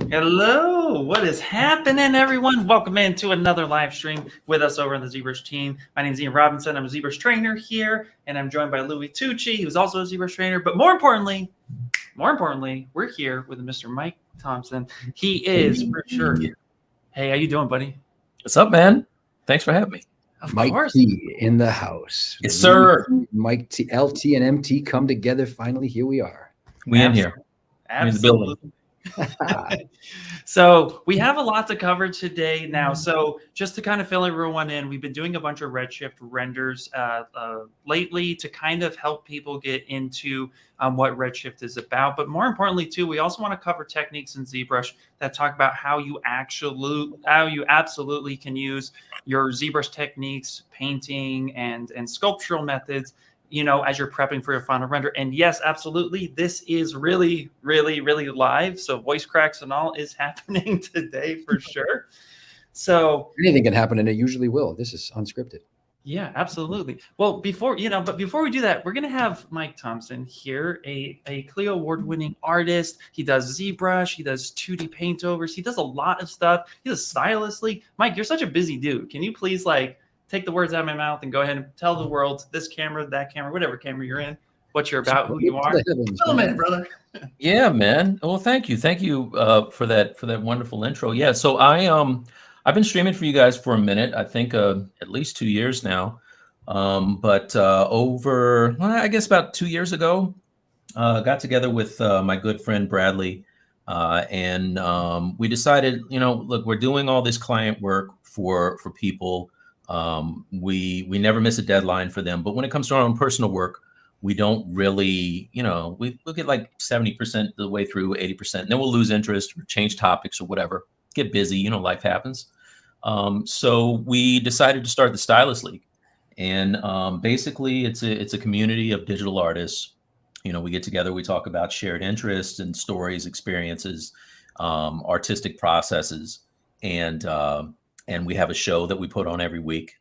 Hello, what is happening, everyone? Welcome into another live stream with us over on the ZBrush team. My name is Ian Robinson. I'm a ZBrush trainer here, and I'm joined by Louis Tucci, who's also a ZBrush trainer. But more importantly, we're here with Mr. Mike Thompson. He is for sure. Hey, how you doing, buddy? What's up, man? Thanks for having me. Of Mike course. T in the house. Yes, sir. Mike T, LT, and MT come together. Finally, here we are. We in here. Absolutely. So we have a lot to cover today now. So just to kind of fill everyone in, we've been doing a bunch of Redshift renders lately to kind of help people get into what Redshift is about. But more importantly, too, we also want to cover techniques in ZBrush that talk about how you absolutely can use your ZBrush techniques, painting, and sculptural methods, you know, as you're prepping for your final render. And yes, absolutely, this is really, really, really live. So voice cracks and all is happening today for sure. So Anything can happen, and it usually will. This is unscripted. yeah, absolutely. Well, before we do that, we're gonna have Mike Thompson here, a Clio award-winning artist. He does ZBrush, he does 2D paintovers, he does a lot of stuff. He does Stylist League. Mike, you're such a busy dude. Can you please take the words out of my mouth and go ahead and tell the world, this camera, that camera, whatever camera you're in, what you're about, who you are. Tell them in, brother. Yeah, man. Well, thank you for that wonderful intro. Yeah, so I've been streaming for you guys for a minute. I think at least 2 years now. But over, I guess about 2 years ago, got together with my good friend Bradley, and we decided, you know, look, we're doing all this client work for people. We never miss a deadline for them, but when it comes to our own personal work, we don't really, you know, we look at like 70% of the way through, 80%, and then we'll lose interest or change topics or whatever, get busy, you know, life happens. So we decided to start the Stylist League, And basically, it's a community of digital artists. You know, we get together, we talk about shared interests and stories, experiences, artistic processes, and we have a show that we put on every week.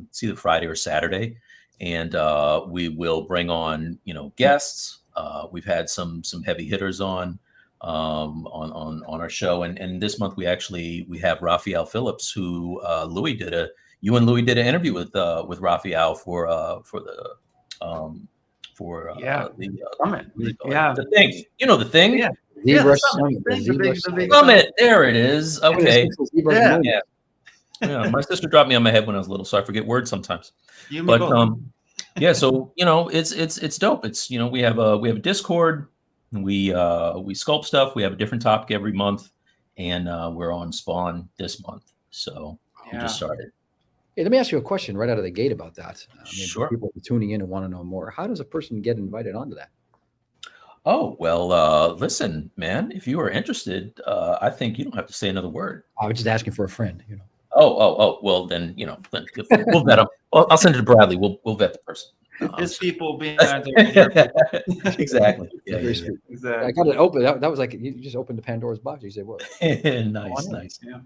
It's either Friday or Saturday, and we will bring on, you know, guests. We've had some heavy hitters on our show, and this month we have Raphael Phillips, who you and Louis did an interview with Raphael for the Summit. The thing, you know, the thing. Yeah. ZBrush Summit. Summit. The ZBrush The big Summit. Summit. There it is. Okay. ZBrush Yeah. moment. Yeah. My sister dropped me on my head when I was little, so I forget words sometimes. You and me But both. yeah, so you know, it's dope. It's, you know, we have a Discord. We sculpt stuff. We have a different topic every month, and we're on Spawn this month. So we just started. Hey, let me ask you a question right out of the gate about that. Sure. People are tuning in and want to know more. How does a person get invited onto that? Oh, well, listen, man, if you are interested, I think you don't have to say another word. I was just asking for a friend, you know. Oh, well, then, you know, we'll vet them. I'll send it to Bradley. We'll vet the person. His people being there. Exactly. Yeah. Exactly. I got it open. That was like, you just opened the Pandora's box. You said, what? Nice. Yeah.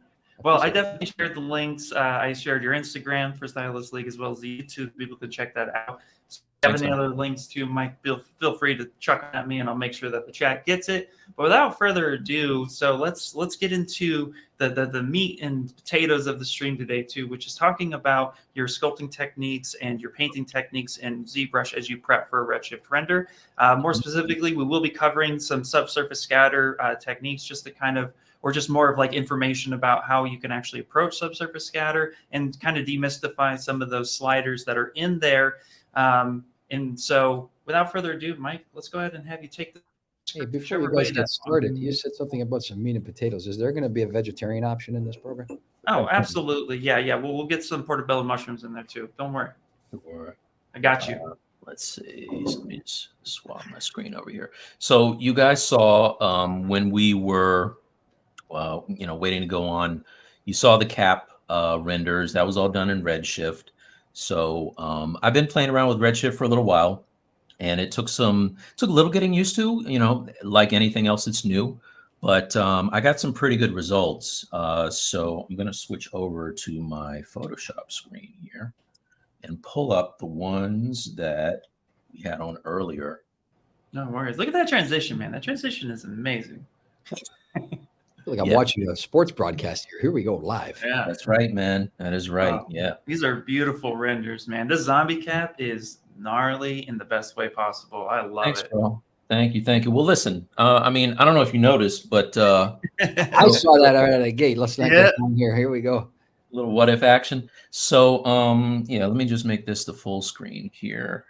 Well, I definitely shared the links. I shared your Instagram for Stylist League as well as YouTube. People can check that out. So if you have any other links too, Mike, feel free to chuck at me and I'll make sure that the chat gets it. But without further ado, so let's get into the meat and potatoes of the stream today too, which is talking about your sculpting techniques and your painting techniques in ZBrush as you prep for a Redshift render. More specifically, we will be covering some subsurface scatter techniques just to kind of, or just more of like information about how you can actually approach subsurface scatter and kind of demystify some of those sliders that are in there. And so without further ado, Mike, let's go ahead and have you take the. Hey, before you guys get started, you said something about some meat and potatoes. Is there going to be a vegetarian option in this program? Oh, absolutely. Yeah. We'll get some portobello mushrooms in there too. Don't worry. I got you. Let's see. Let me just swap my screen over here. So you guys saw when we were you know, waiting to go on, you saw the cap renders. That was all done in Redshift. So I've been playing around with Redshift for a little while, and it took a little getting used to, you know, like anything else that's new. But I got some pretty good results. So I'm going to switch over to my Photoshop screen here and pull up the ones that we had on earlier. No worries. Look at that transition, man. That transition is amazing. I feel like I'm watching a sports broadcast here. Here we go, live. Yeah, that's right, man. That is right. Wow. Yeah, these are beautiful renders, man. This zombie cap is gnarly in the best way possible. I love it. Bro. Thank you. Well, listen, I mean, I don't know if you noticed, but I saw that right out of the gate. Let's not get on here. Here we go. A little what if action. So yeah, let me just make this the full screen here.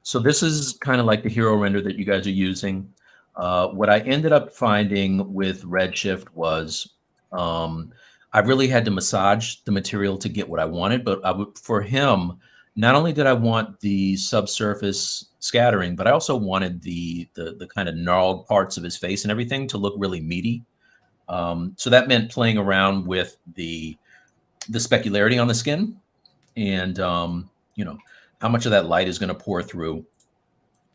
So this is kind of like the hero render that you guys are using. What I ended up finding with Redshift was I really had to massage the material to get what I wanted. But for him, not only did I want the subsurface scattering, but I also wanted the kind of gnarled parts of his face and everything to look really meaty. So that meant playing around with the specularity on the skin and, you know, how much of that light is going to pour through.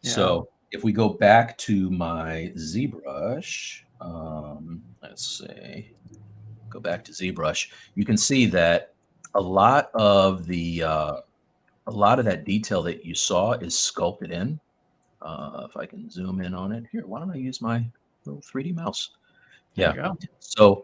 Yeah. So if we go back to my ZBrush, let's see, go back to ZBrush, you can see that a lot of that detail that you saw is sculpted in. If I can zoom in on it here, why don't I use my little 3D mouse? Yeah. So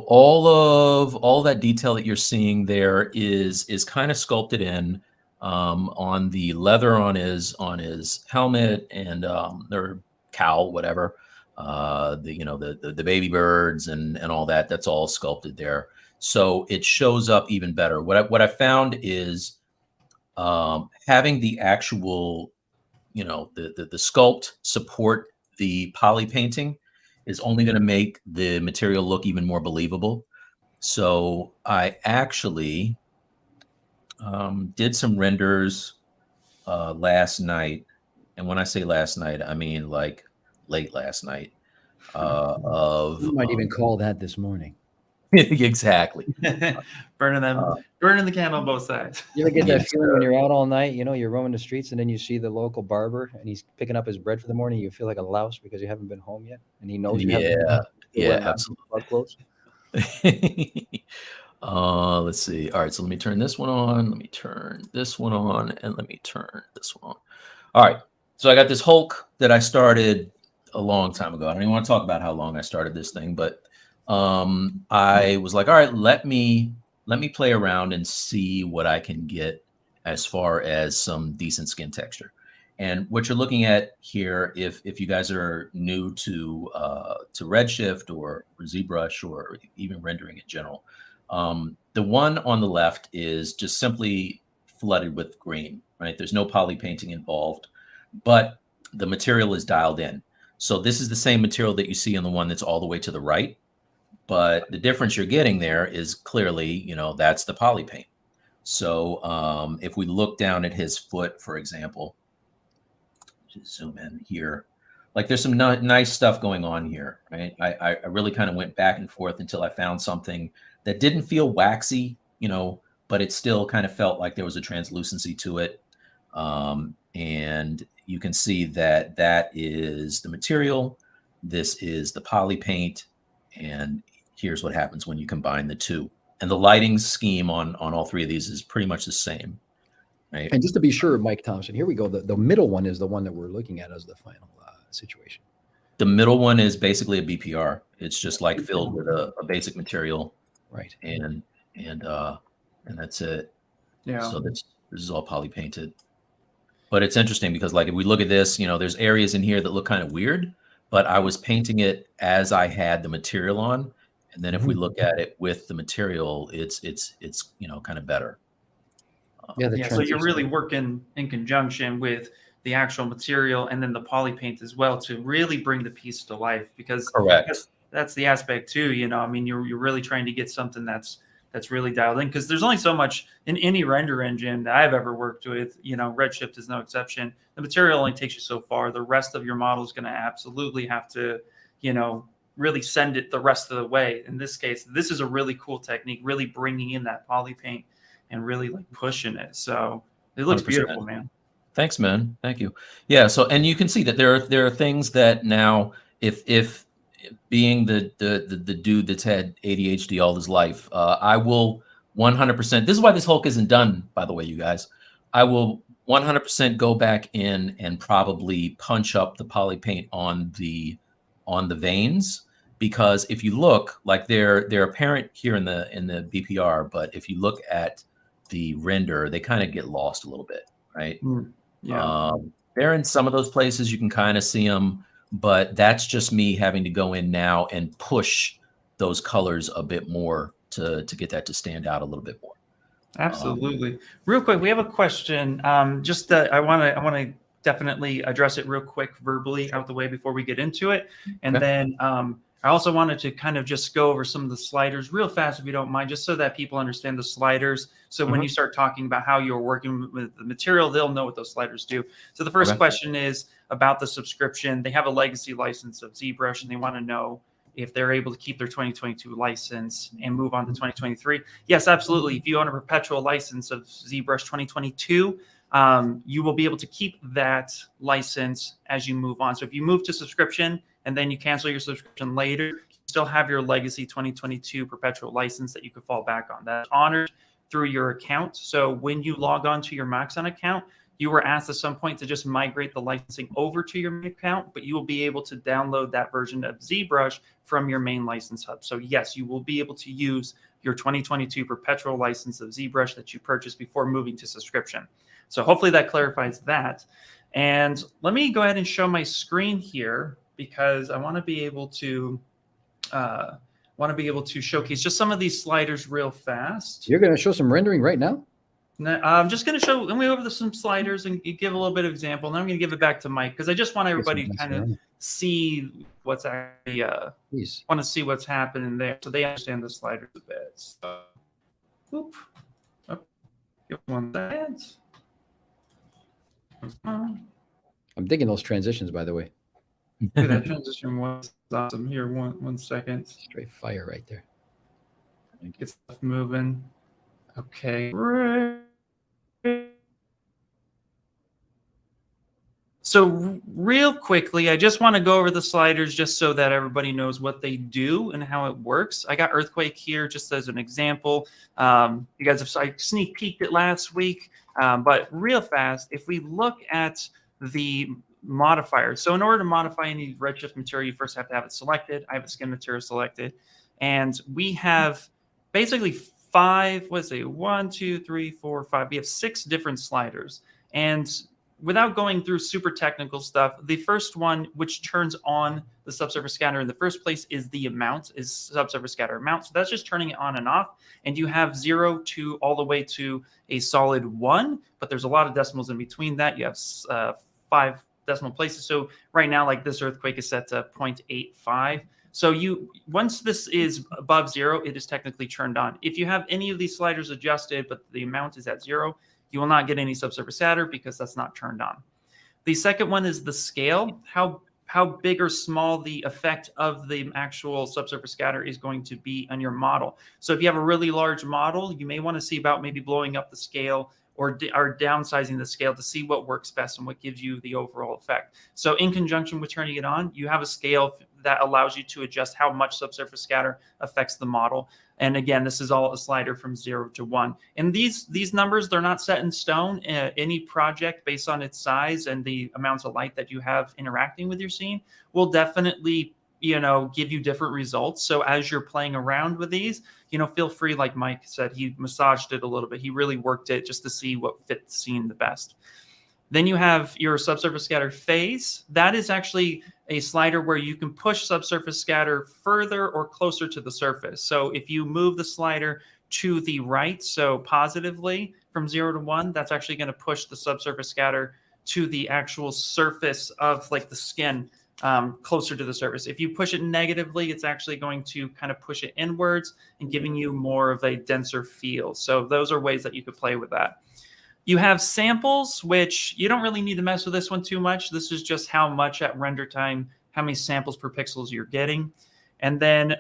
all that detail that you're seeing there is kind of sculpted in. On the leather on his helmet and their cowl, whatever, the baby birds and all that, that's all sculpted there. So it shows up even better. What I found is having the actual, you know, the sculpt support the poly painting is only going to make the material look even more believable. So I actually did some renders last night, and when I say last night, I mean like late last night. You might even call that this morning. Exactly. burning the candle on both sides. You ever get that Yes, feeling when you're out all night, you know, you're roaming the streets and then you see the local barber and he's picking up his bread for the morning. You feel like a louse because you haven't been home yet. And he knows you haven't been home. You're wearing club clothes. Let's see. All right, so let me turn this one on. Let me turn this one on, and let me turn this one on. All right, so I got this Hulk that I started a long time ago. I don't even want to talk about how long I started this thing, but I was like, all right, let me play around and see what I can get as far as some decent skin texture. And what you're looking at here, if you guys are new to Redshift or ZBrush or even rendering in general, the one on the left is just simply flooded with green, right? There's no poly painting involved, but the material is dialed in. So this is the same material that you see in the one that's all the way to the right, but the difference you're getting there is clearly, you know, that's the poly paint. So if we look down at his foot, for example, just zoom in here, like there's some nice stuff going on here, right? I really kind of went back and forth until I found something that didn't feel waxy, you know, but it still kind of felt like there was a translucency to it. And you can see that that is the material. This is the poly paint. And here's what happens when you combine the two. And the lighting scheme on all three of these is pretty much the same. Right. And just to be sure, Mike Thompson, here we go. The middle one is the one that we're looking at as the final situation. The middle one is basically a BPR. It's just like filled with a basic material. Right. And that's it. Yeah. So this is all poly painted. But it's interesting because like if we look at this, you know, there's areas in here that look kind of weird, but I was painting it as I had the material on. And then if we look at it with the material, it's you know, kind of better. Yeah, so you're really working in conjunction with the actual material and then the poly paint as well to really bring the piece to life, because that's the aspect too. You know, I mean, you're really trying to get something that's really dialed in, because there's only so much in any render engine that I've ever worked with. You know, Redshift is no exception. The material only takes you so far. The rest of your model is going to absolutely have to, you know, really send it the rest of the way. In this case, this is a really cool technique, really bringing in that poly paint and really like pushing it. So it looks 100%. beautiful, man. Thanks, man. Thank you. Yeah. So, and you can see that there are things that now, if being the dude that's had ADHD all his life, I will 100%. This is why this Hulk isn't done, by the way, you guys. I will 100% go back in and probably punch up the poly paint on the veins, because if you look, like they're apparent here in the BPR, but if you look at the render, they kind of get lost a little bit, right? Yeah. They're in some of those places you can kind of see them, but that's just me having to go in now and push those colors a bit more to get that to stand out a little bit more. Absolutely. Real quick, we have a question. Just I want to definitely address it real quick verbally out the way before we get into it, and then I also wanted to kind of just go over some of the sliders real fast, if you don't mind, just so that people understand the sliders. So when you start talking about how you're working with the material, they'll know what those sliders do. So the first question is about the subscription. They have a legacy license of ZBrush, and they want to know if they're able to keep their 2022 license and move on to 2023. Yes, absolutely. If you own a perpetual license of ZBrush 2022, you will be able to keep that license as you move on. So if you move to subscription and then you cancel your subscription later, you still have your legacy 2022 perpetual license that you could fall back on. That's honored through your account. So when you log on to your Maxon account, you were asked at some point to just migrate the licensing over to your main account, but you will be able to download that version of ZBrush from your main license hub. So yes, you will be able to use your 2022 perpetual license of ZBrush that you purchased before moving to subscription. So hopefully that clarifies that. And let me go ahead and show my screen here, because I want to be able to showcase just some of these sliders real fast. You're going to show some rendering right now? No, I'm just going to show over some sliders and give a little bit of example. And then I'm going to give it back to Mike, because I just want everybody to kind of see what's actually want to see what's happening there, so they understand the sliders a bit. So, whoop. Oh, give 1 second. I'm digging those transitions, by the way. That transition was awesome. Here, one second. Straight fire right there. Get stuff moving. Okay. Right. So real quickly, I just want to go over the sliders just so that everybody knows what they do and how it works. I got Earthquake here just as an example. You guys have I sneak peeked it last week, but real fast, if we look at the modifier. So in order to modify any Redshift material, you first have to have it selected. I have the skin material selected. And we have basically 5, let's see, 1, 2, 3, 4, 5. We have 6 different sliders. And without going through super technical stuff, the first one, which turns on the subsurface scatter in the first place, is the amount, is subsurface scatter amount. So that's just turning it on and off. And you have 0 to all the way to a solid 1, but there's a lot of decimals in between that. You have 5 decimal places. So right now, like this earthquake is set to 0.85. So once this is above 0, it is technically turned on. If you have any of these sliders adjusted, but the amount is at 0, you will not get any subsurface scatter because that's not turned on. The second one is the scale, how big or small the effect of the actual subsurface scatter is going to be on your model. So if you have a really large model, you may want to see about maybe blowing up the scale or downsizing the scale to see what works best and what gives you the overall effect. So in conjunction with turning it on, you have a scale that allows you to adjust how much subsurface scatter affects the model. And again, this is all a slider from 0 to 1. And these numbers, they're not set in stone. Any project based on its size and the amounts of light that you have interacting with your scene will definitely, give you different results. So as you're playing around with these, feel free, like Mike said, he massaged it a little bit. He really worked it just to see what fit the scene the best. Then you have your subsurface scatter phase. That is actually a slider where you can push subsurface scatter further or closer to the surface. So if you move the slider to the right, so positively from 0 to 1, that's actually going to push the subsurface scatter to the actual surface of like the skin, closer to the surface. If you push it negatively, it's actually going to kind of push it inwards and giving you more of a denser feel. So those are ways that you could play with that. You have samples, which you don't really need to mess with this one too much. This is just how much at render time, how many samples per pixels you're getting. And then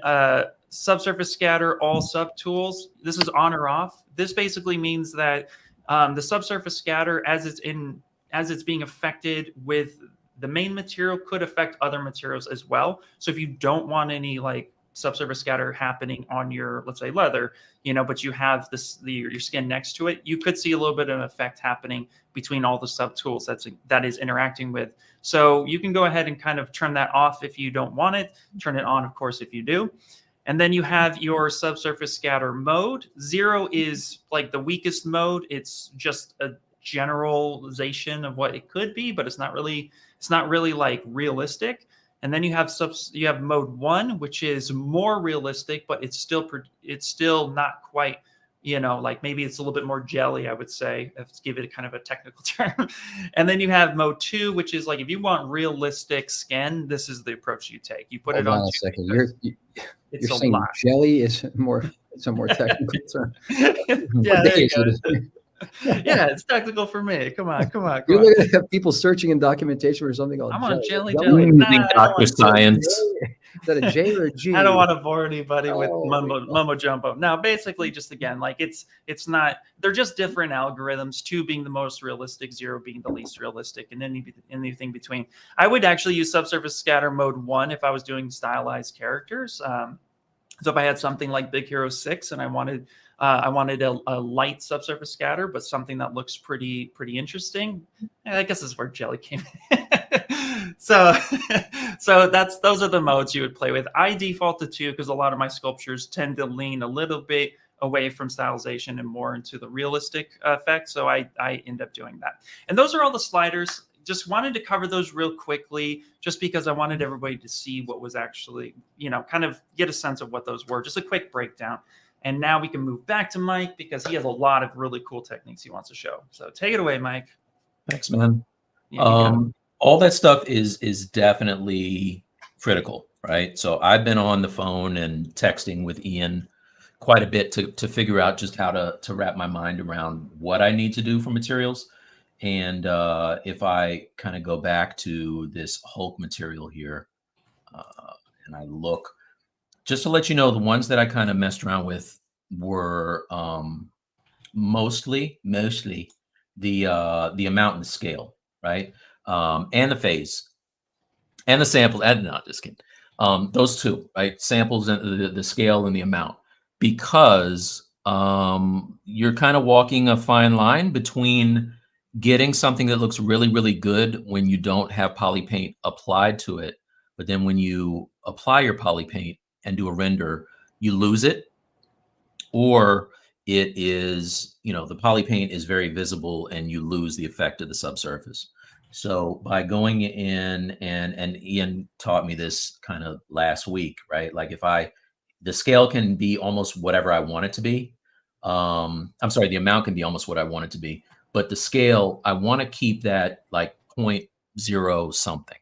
subsurface scatter, all subtools. This is on or off. This basically means that the subsurface scatter, as it's being affected with the main material, could affect other materials as well. So if you don't want any like subsurface scatter happening on your, let's say, leather, but you have your skin next to it, you could see a little bit of an effect happening between all the subtools that is interacting with. So you can go ahead and kind of turn that off if you don't want it, turn it on, of course, if you do. And then you have your subsurface scatter mode. 0 is like the weakest mode. It's just a generalization of what it could be, but it's not really like realistic. And then you have mode 1, which is more realistic, but it's still not quite, like maybe it's a little bit more jelly, I would say, let's give it a kind of a technical term. And then you have mode 2, which is like if you want realistic skin, this is the approach you take. You put it on. Hold on a second. You're saying lot. Jelly is it's a more technical term. Yeah, there you go. Yeah, it's technical for me. Come on. You're looking at people searching in documentation for something called I'm on jelly. Dr. Science. Is that a J or a G? I don't want to bore anybody with mumbo jumbo. Now, basically, just again, like it's not. They're just different algorithms. 2 being the most realistic, 0 being the least realistic, and anything between. I would actually use subsurface scatter mode 1 if I was doing stylized characters. So if I had something like Big Hero 6 and I wanted a light subsurface scatter, but something that looks pretty interesting. I guess this is where jelly came in. So those are the modes you would play with. I default to 2 because a lot of my sculptures tend to lean a little bit away from stylization and more into the realistic effect. So I end up doing that. And those are all the sliders. Just wanted to cover those real quickly, just because I wanted everybody to see what was actually, kind of get a sense of what those were. Just a quick breakdown. And now we can move back to Mike because he has a lot of really cool techniques he wants to show. So take it away, Mike. Thanks, man. Yeah, all that stuff is definitely critical, right? So I've been on the phone and texting with Ian quite a bit to figure out just how to wrap my mind around what I need to do for materials. And if I kind of go back to this Hulk material here, and I look, just to let you know, the ones that I kind of messed around with were mostly the amount and the scale, right? And the phase and the sample. And not just kidding. Those two, right? Samples and the scale and the amount, because you're kind of walking a fine line between getting something that looks really, really good when you don't have poly paint applied to it, but then when you apply your poly paint and do a render, you lose it, or it is, you know, the poly paint is very visible and you lose the effect of the subsurface. So by going in, and Ian taught me this kind of last week, right? Like the scale can be almost whatever I want it to be. I'm sorry, the amount can be almost what I want it to be, but the scale, I want to keep that like 0.0 something.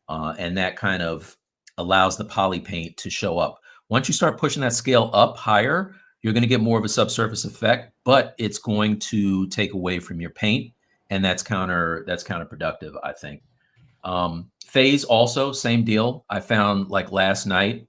And that kind of allows the poly paint to show up. Once you start pushing that scale up higher, you're going to get more of a subsurface effect, but it's going to take away from your paint, and that's counterproductive, I think. Phase also, same deal. I found like last night,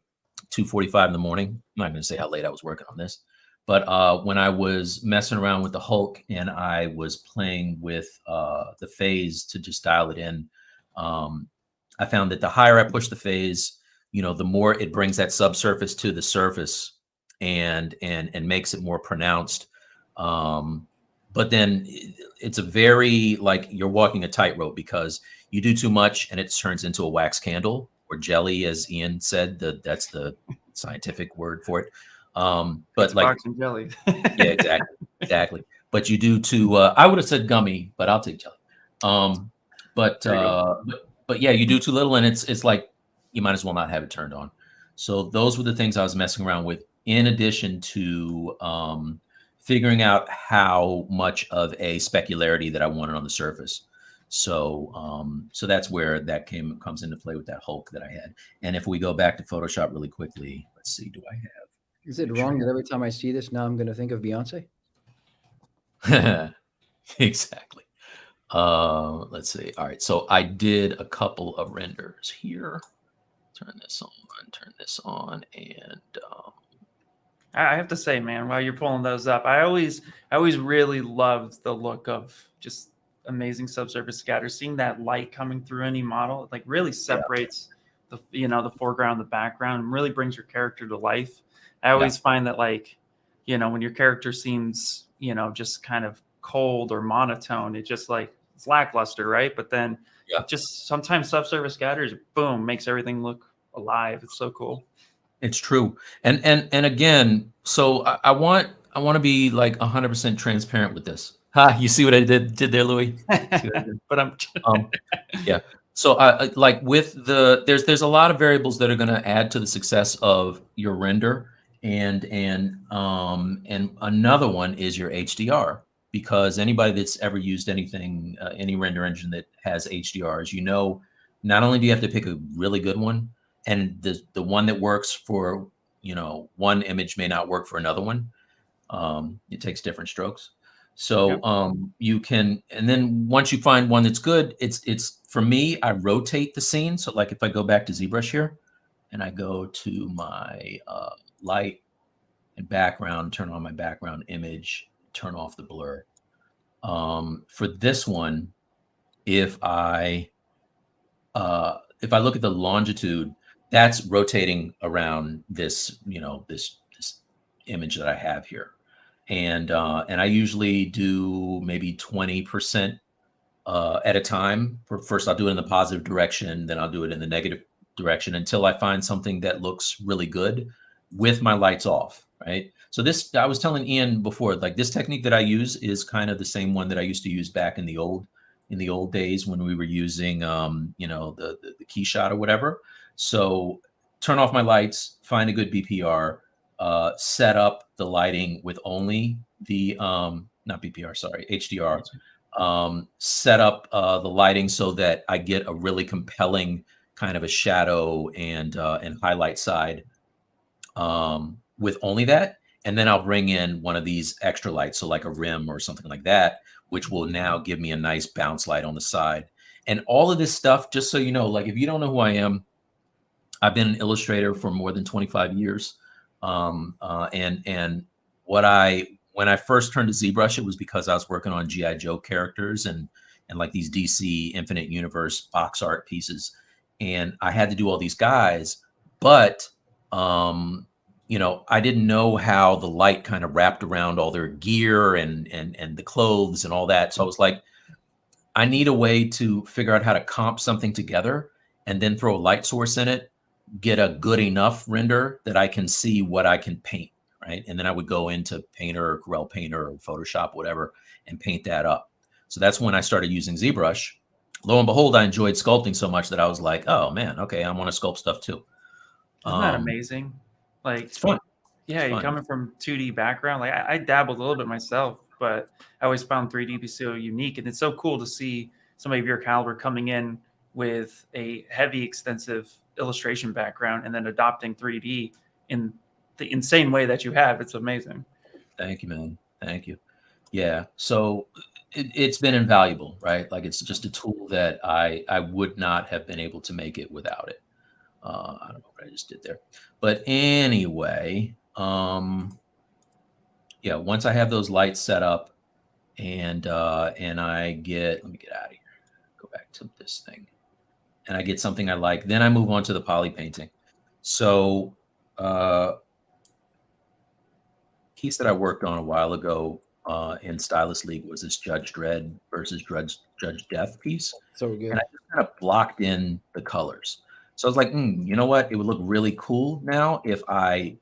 2:45 in the morning. I'm not going to say how late I was working on this, but when I was messing around with the Hulk and I was playing with the phase to just dial it in, I found that the higher I push the phase, you know, the more it brings that subsurface to the surface and makes it more pronounced. But then it's a very, like, you're walking a tightrope, because you do too much and it turns into a wax candle or jelly, as Ian said. That's the scientific word for it. But it's like box and jelly. Yeah, exactly. But you do too. I would have said gummy, but I'll take jelly. But yeah, you do too little, and it's like you might as well not have it turned on. So those were the things I was messing around with, in addition to figuring out how much of a specularity that I wanted on the surface. So so that's where that comes into play with that Hulk that I had. And if we go back to Photoshop really quickly, let's see, do I have? Is it wrong that every time I see this, now I'm going to think of Beyonce? Exactly. Let's see. All right. So I did a couple of renders here. Turn this on, and I have to say, man, while you're pulling those up, I always really loved the look of just amazing subsurface scatter. Seeing that light coming through any model, it like really separates the the foreground, the background, and really brings your character to life. I always find that, like, when your character seems, just kind of cold or monotone, it just like it's lackluster, right? But then just sometimes subsurface scatters, boom, makes everything look alive. It's so cool. It's true. And again, so I want to be like 100% transparent with this. You see what I did there, Louis? But I'm yeah. So I like with there's a lot of variables that are going to add to the success of your render, and another one is your HDR, because anybody that's ever used anything, any render engine that has HDRs, not only do you have to pick a really good one, and the one that works for one image may not work for another one. It takes different strokes. So you can, and then once you find one that's good, it's for me, I rotate the scene. So like if I go back to ZBrush here and I go to my light and background, turn on my background image, turn off the blur. For this one, if I look at the longitude, that's rotating around this, this image that I have here. And I usually do maybe 20% at a time. First, I'll do it in the positive direction, then I'll do it in the negative direction until I find something that looks really good with my lights off, right? So this, I was telling Ian before, like this technique that I use is kind of the same one that I used to use back in the old days when we were using, the key shot or whatever. So turn off my lights, find a good BPR, set up the lighting with only the, not BPR, sorry, HDR, set up the lighting so that I get a really compelling kind of a shadow and highlight side with only that. And then I'll bring in one of these extra lights, so like a rim or something like that, which will now give me a nice bounce light on the side. And all of this stuff, just so you know, like if you don't know who I am, I've been an illustrator for more than 25 years. And when I first turned to ZBrush, it was because I was working on G.I. Joe characters and like these DC Infinite Universe box art pieces. And I had to do all these guys, but, you know, I didn't know how the light kind of wrapped around all their gear and the clothes and all that. So I was like, I need a way to figure out how to comp something together and then throw a light source in it, get a good enough render that I can see what I can paint, right? And then I would go into Painter or Corel Painter or Photoshop, whatever, and paint that up. So that's when I started using ZBrush. Lo and behold, I enjoyed sculpting so much that I was like, oh man, okay, I want to sculpt stuff too. Isn't that amazing? Like, it's fun. Yeah, you're coming from 2D background. Like I dabbled a little bit myself, but I always found 3D to be so unique. And it's so cool to see somebody of your caliber coming in with a heavy, extensive illustration background and then adopting 3D in the insane way that you have. It's amazing. Thank you, man. Thank you. Yeah. So it's been invaluable, right? Like it's just a tool that I would not have been able to make it without it. I don't know what I just did there, but anyway, yeah, once I have those lights set up and I get, let me get out of here, go back to this thing, and I get something I like, then I move on to the poly painting. So piece that I worked on a while ago in Stylist League was this Judge Dredd versus Judge Death piece. So good. And I just kind of blocked in the colors. So I was like, you know what? It would look really cool now if I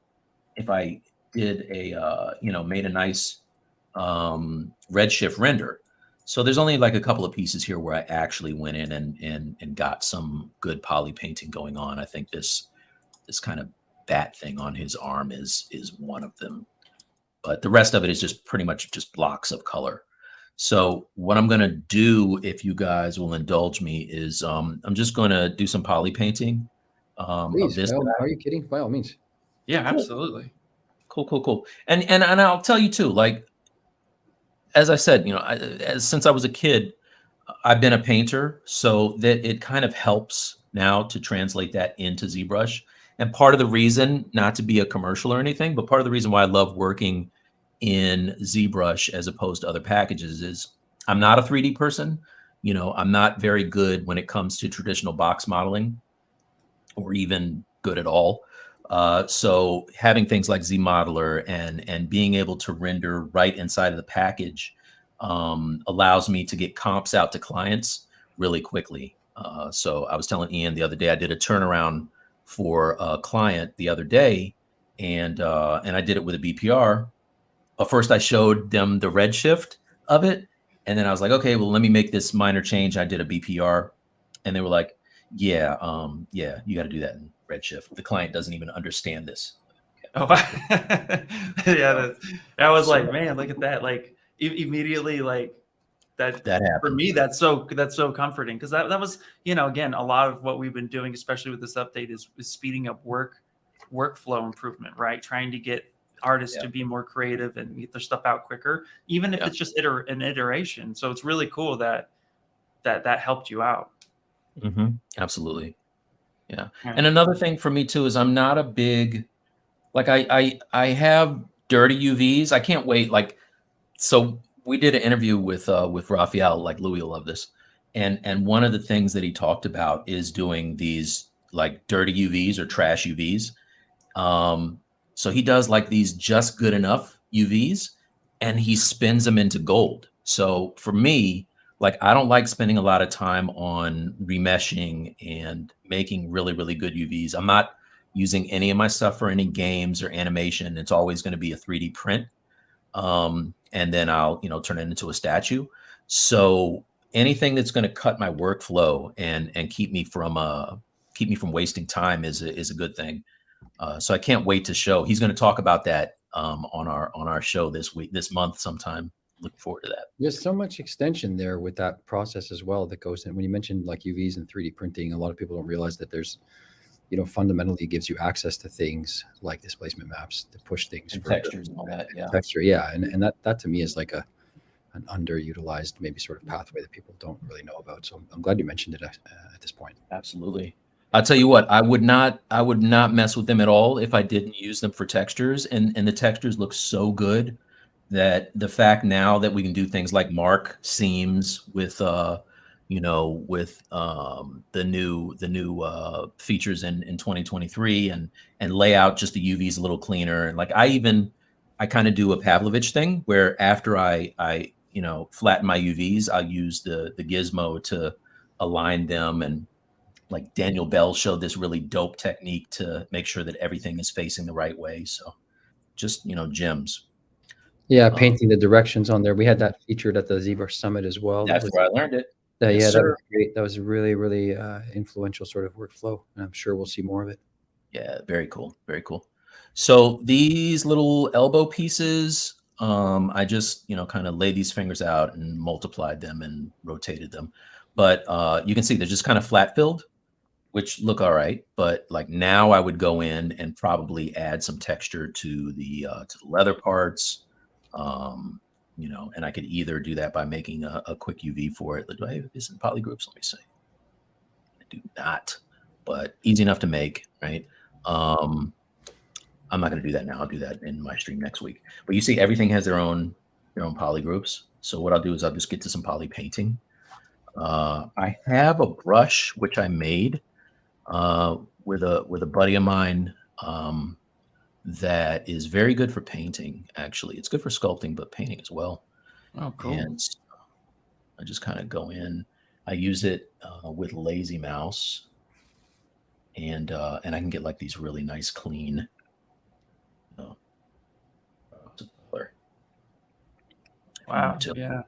did a you know, made a nice Redshift render. So there's only like a couple of pieces here where I actually went in and got some good poly painting going on. I think this kind of bat thing on his arm is one of them. But the rest of it is just pretty much just blocks of color. So what I'm going to do, if you guys will indulge me, is I'm just going to do some poly painting. Please, of this. Are you kidding? By all means. Yeah, absolutely. Cool. And I'll tell you too, like, as I said, you know, since I was a kid, I've been a painter, so that it kind of helps now to translate that into ZBrush. And part of the reason, not to be a commercial or anything, but part of the reason why I love working in ZBrush as opposed to other packages is I'm not a 3D person. You know, I'm not very good when it comes to traditional box modeling or even good at all. So having things like ZModeler and being able to render right inside of the package allows me to get comps out to clients really quickly. So I was telling Ian the other day, I did a turnaround for a client the other day, and I did it with a BPR. First, I showed them the Redshift of it, and then I was like, okay, well, let me make this minor change. I did a BPR, and they were like, yeah, you got to do that in Redshift. The client doesn't even understand this. Oh, yeah, that was like, man, look at that! Like immediately, like that happened. For me, that's so comforting, because that was, you know, again, a lot of what we've been doing, especially with this update, is speeding up workflow improvement, right? Trying to get artists to be more creative and get their stuff out quicker, even if it's just an iteration. So it's really cool that helped you out. Absolutely. Yeah. And another thing for me too is I'm not a big, like I have dirty UVs. I can't wait. Like, so we did an interview with Raphael, like Louis will love this. And one of the things that he talked about is doing these like dirty UVs or trash UVs. So he does like these just good enough UVs and he spins them into gold. So for me, like, I don't like spending a lot of time on remeshing and making really, really good UVs. I'm not using any of my stuff for any games or animation. It's always going to be a 3D print. And then I'll, you know, turn it into a statue. So anything that's going to cut my workflow and keep me from wasting time is a good thing. So I can't wait to show. He's going to talk about that on our show this month sometime. Looking forward to that. There's so much extension there with that process as well that goes in. When you mentioned like UVs and 3D printing, a lot of people don't realize that there's, you know, fundamentally gives you access to things like displacement maps to push things and textures and all that. Yeah. Texture, yeah, and that to me is like an underutilized maybe sort of pathway that people don't really know about. So I'm glad you mentioned it at this point. Absolutely. I'll tell you what, I would not mess with them at all if I didn't use them for textures, and the textures look so good that the fact now that we can do things like mark seams with you know, with the new features in 2023, and lay out just the UVs a little cleaner. And like I kind of do a Pavlovich thing where after I you know, flatten my UVs, I'll use the gizmo to align them. And like Daniel Bell showed this really dope technique to make sure that everything is facing the right way. So just, you know, gems. Yeah, painting the directions on there. We had that featured at the ZBrush Summit as well. That's where I learned it. Yeah, Yes, that sir. was great. That was a really, really influential sort of workflow, and I'm sure we'll see more of it. Yeah, very cool. Very cool. So these little elbow pieces, I just, you know, kind of laid these fingers out and multiplied them and rotated them. But you can see they're just kind of flat filled, which look all right. But like now I would go in and probably add some texture to the leather parts. You know, and I could either do that by making a quick UV for it. Do I have this in polygroups? Let me see. I do not, but easy enough to make, right? I'm not going to do that now. I'll do that in my stream next week. But you see, everything has their own polygroups. So what I'll do is I'll just get to some poly painting. I have a brush which I made with a buddy of mine. That is very good for painting. Actually, it's good for sculpting, but painting as well. Oh, cool. And I just kind of go in. I use it with Lazy Mouse, and I can get like these really nice, clean. Wow. Yeah.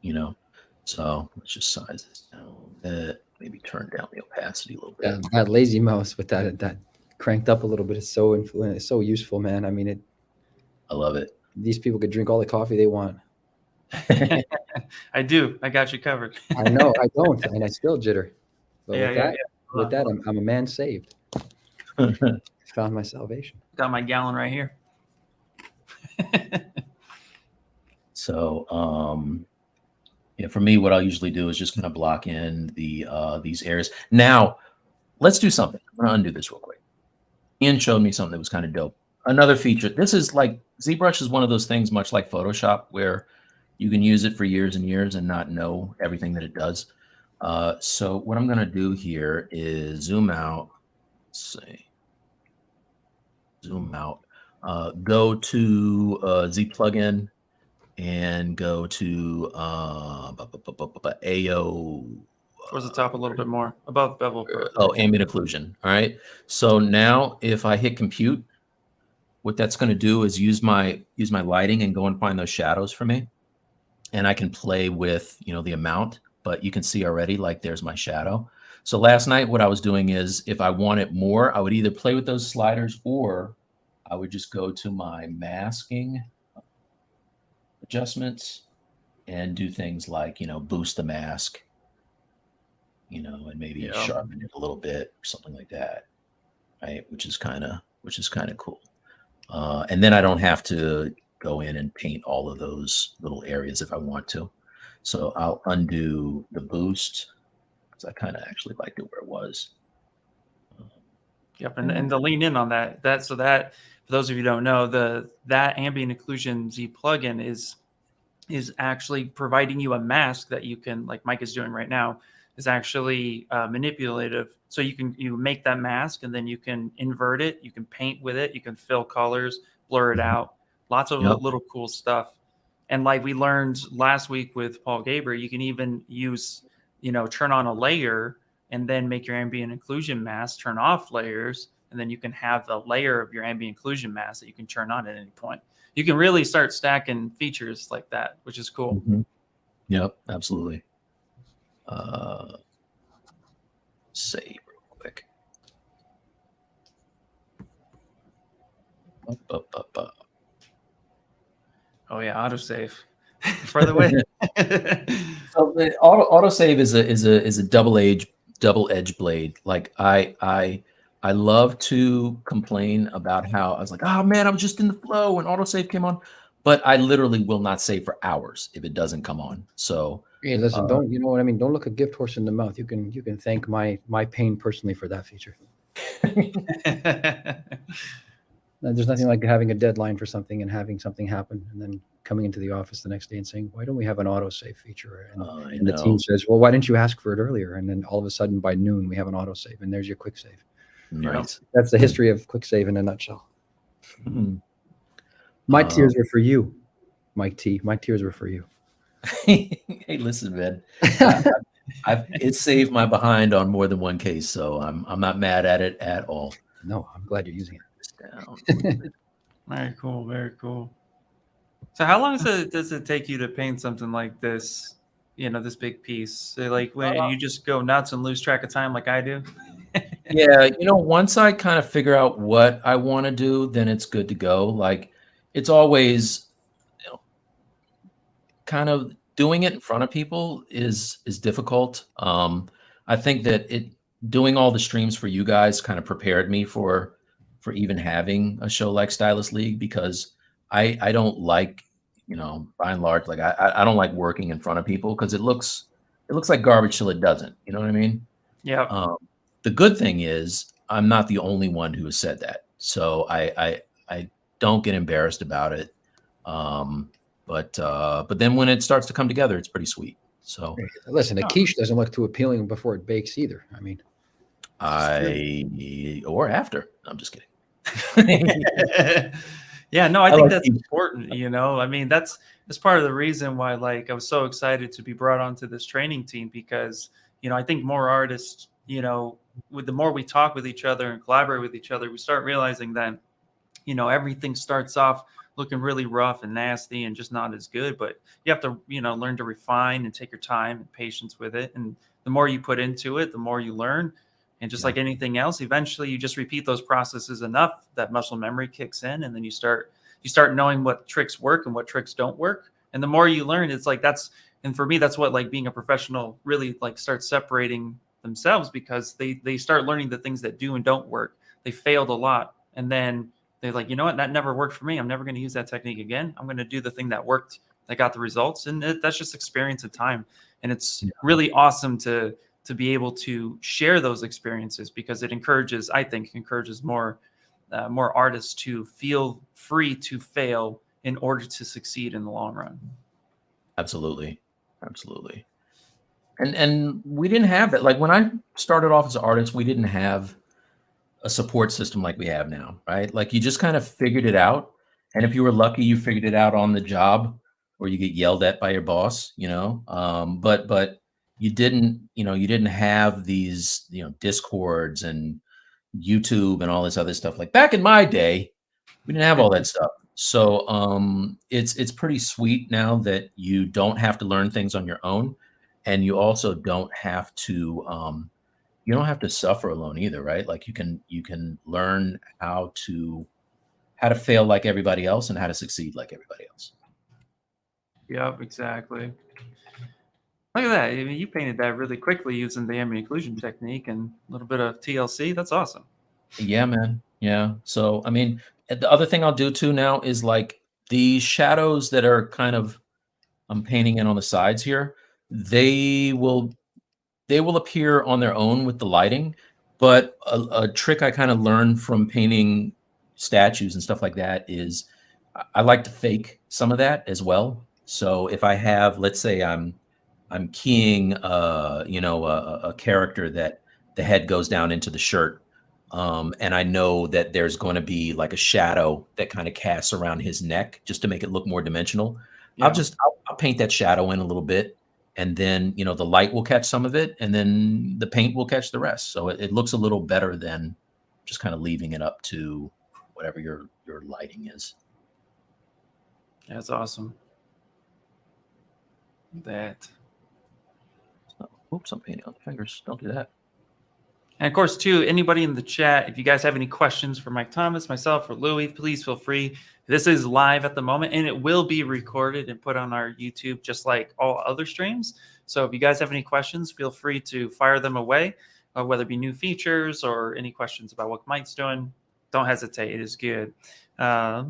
You know, so let's just size this down a bit. Maybe turn down the opacity a little bit. Yeah, that Lazy Mouse with that cranked up a little bit is so it's so useful, man. I mean, I love it. These people could drink all the coffee they want. I do. I got you covered. I know I don't, and I still jitter. But Yeah, with that, I'm a man saved. Found my salvation. Got my gallon right here. So, yeah, for me, what I'll usually do is just kind of block in the these areas. Now, let's do something. I'm gonna undo this real quick. Ian showed me something that was kind of dope. Another feature. This is like ZBrush is one of those things, much like Photoshop, where you can use it for years and years and not know everything that it does. So what I'm gonna do here is zoom out. Let's see. Zoom out. Go to Z plugin and go to AO. Towards the top a little bit more, above bevel. Oh, ambient occlusion. All right. So now if I hit compute, what that's going to do is use my lighting and go and find those shadows for me. And I can play with, you know, the amount, but you can see already, like there's my shadow. So last night, what I was doing is if I wanted more, I would either play with those sliders or I would just go to my masking adjustments and do things like, you know, boost the mask, you know, and maybe sharpen it a little bit or something like that, right? Which is kind of cool. And then I don't have to go in and paint all of those little areas if I want to. So I'll undo the boost because I kind of actually liked it where it was. Yep, and to lean in on that for those of you who don't know, that ambient occlusion Z plugin is actually providing you a mask that you can, like Mike is doing right now, is actually manipulative. So you make that mask and then you can invert it, you can paint with it, you can fill colors, blur it out, lots of little cool stuff. And like we learned last week with Paul Gaber, you can even use, you know, turn on a layer and then make your ambient occlusion mask, turn off layers, and then you can have the layer of your ambient occlusion mask that you can turn on at any point. You can really start stacking features like that, which is cool. Mm-hmm. Yep, absolutely. Save real quick. Oh yeah, autosave. Further away. So the autosave is a double-edged blade. Like I love to complain about how I was like, oh man, I was just in the flow and autosave came on, but I literally will not save for hours if it doesn't come on. So Hey, listen, don't you know what I mean? Don't look a gift horse in the mouth. You can thank my pain personally for that feature. There's nothing like having a deadline for something and having something happen, and then coming into the office the next day and saying, "Why don't we have an autosave feature?" And the team says, "Well, why didn't you ask for it earlier?" And then all of a sudden, by noon, we have an autosave, and there's your quick save. Nice. That's the history of quick save in a nutshell. My tears were for you, Mike T. My tears were for you. Hey, listen, man. It saved my behind on more than one case, so I'm not mad at it at all. No, I'm glad you're using it. Very cool. Very cool. So how long does it take you to paint something like this? You know, this big piece. So like when you just go nuts and lose track of time like I do? Yeah, once I kind of figure out what I want to do, then it's good to go. Like it's always kind of doing it in front of people is difficult. I think that doing all the streams for you guys kind of prepared me for even having a show like Stylist League, because I don't like, by and large, like I don't like working in front of people because it looks like garbage till it doesn't. You know what I mean? Yeah. The good thing is I'm not the only one who has said that, so I don't get embarrassed about it. But then when it starts to come together, it's pretty sweet. So listen, a quiche doesn't look too appealing before it bakes either. I mean, or after. I'm just kidding. Yeah, no, I think that's important. I mean, that's part of the reason why, like, I was so excited to be brought onto this training team, because, I think more artists, with the more we talk with each other and collaborate with each other, we start realizing that, everything starts off looking really rough and nasty and just not as good, but you have to, learn to refine and take your time and patience with it. And the more you put into it, the more you learn. And just like anything else, eventually you just repeat those processes enough that muscle memory kicks in, and then you start knowing what tricks work and what tricks don't work. And the more you learn, it's like and for me, that's what like being a professional really like starts separating themselves, because they start learning the things that do and don't work. They failed a lot, and then they're like, you know what, that never worked for me. I'm never going to use that technique again. I'm going to do the thing that worked, that got the results. And that's just experience and time. And it's really awesome to be able to share those experiences, because it encourages more artists to feel free to fail in order to succeed in the long run. Absolutely. And we didn't have that. Like when I started off as an artist, we didn't have a support system like we have now, right? Like you just kind of figured it out. And if you were lucky, you figured it out on the job, or you get yelled at by your boss, but you didn't have these, Discords and YouTube and all this other stuff. Like back in my day, we didn't have all that stuff. So it's pretty sweet now that you don't have to learn things on your own, and you also don't have to suffer alone either, right? Like you can learn how to fail like everybody else and how to succeed like everybody else. Yep, exactly. Look at that. I mean, you painted that really quickly using the ambient occlusion technique and a little bit of TLC. That's awesome. Yeah, man. Yeah. So, I mean, the other thing I'll do too now is like the shadows that are kind of, I'm painting in on the sides here. They will appear on their own with the lighting, but a trick I kind of learned from painting statues and stuff like that is I like to fake some of that as well. So if I have, let's say I'm keying, a character that the head goes down into the shirt, and I know that there's going to be like a shadow that kind of casts around his neck just to make it look more dimensional. Yeah. I'll paint that shadow in a little bit, and then the light will catch some of it, and then the paint will catch the rest. So it looks a little better than just kind of leaving it up to whatever your lighting is. That's awesome. That. Oops, I'm painting on the fingers. Don't do that. And of course, too, anybody in the chat, if you guys have any questions for Mike Thomas, myself, or Louis, please feel free. This is live at the moment, and it will be recorded and put on our YouTube just like all other streams. So if you guys have any questions, feel free to fire them away, whether it be new features or any questions about what Mike's doing. Don't hesitate. It is good. Yeah,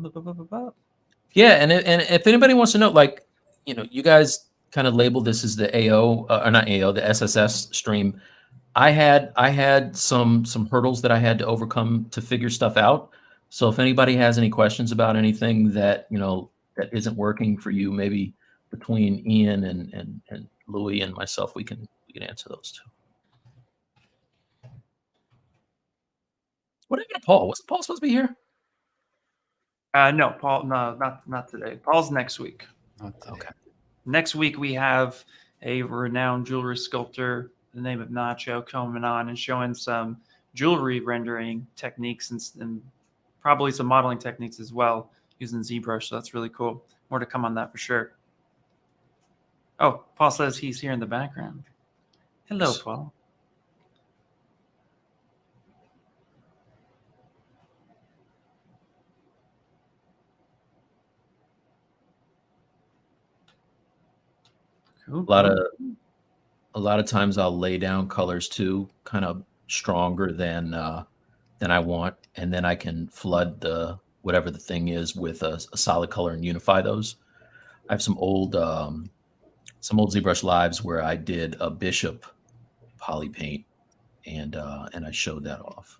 and if anybody wants to know, like, you guys kind of label this as the AO, or not AO, the SSS stream, I had some hurdles that I had to overcome to figure stuff out. So if anybody has any questions about anything that, you know, that isn't working for you, maybe between Ian and Louis and myself, we can answer those too. What happened to Paul? Wasn't Paul supposed to be here? No, Paul. No, not today. Paul's next week. Okay. Next week we have a renowned jewelry sculptor, the name of Nacho, coming on and showing some jewelry rendering techniques and probably some modeling techniques as well using ZBrush. So that's really cool. More to come on that for sure. Oh, Paul says he's here in the background. Hello, Paul. Cool. A lot of times I'll lay down colors too, kind of stronger than I want, and then I can flood the whatever the thing is with a solid color and unify those. I have some old ZBrush lives where I did a bishop poly paint, and I showed that off.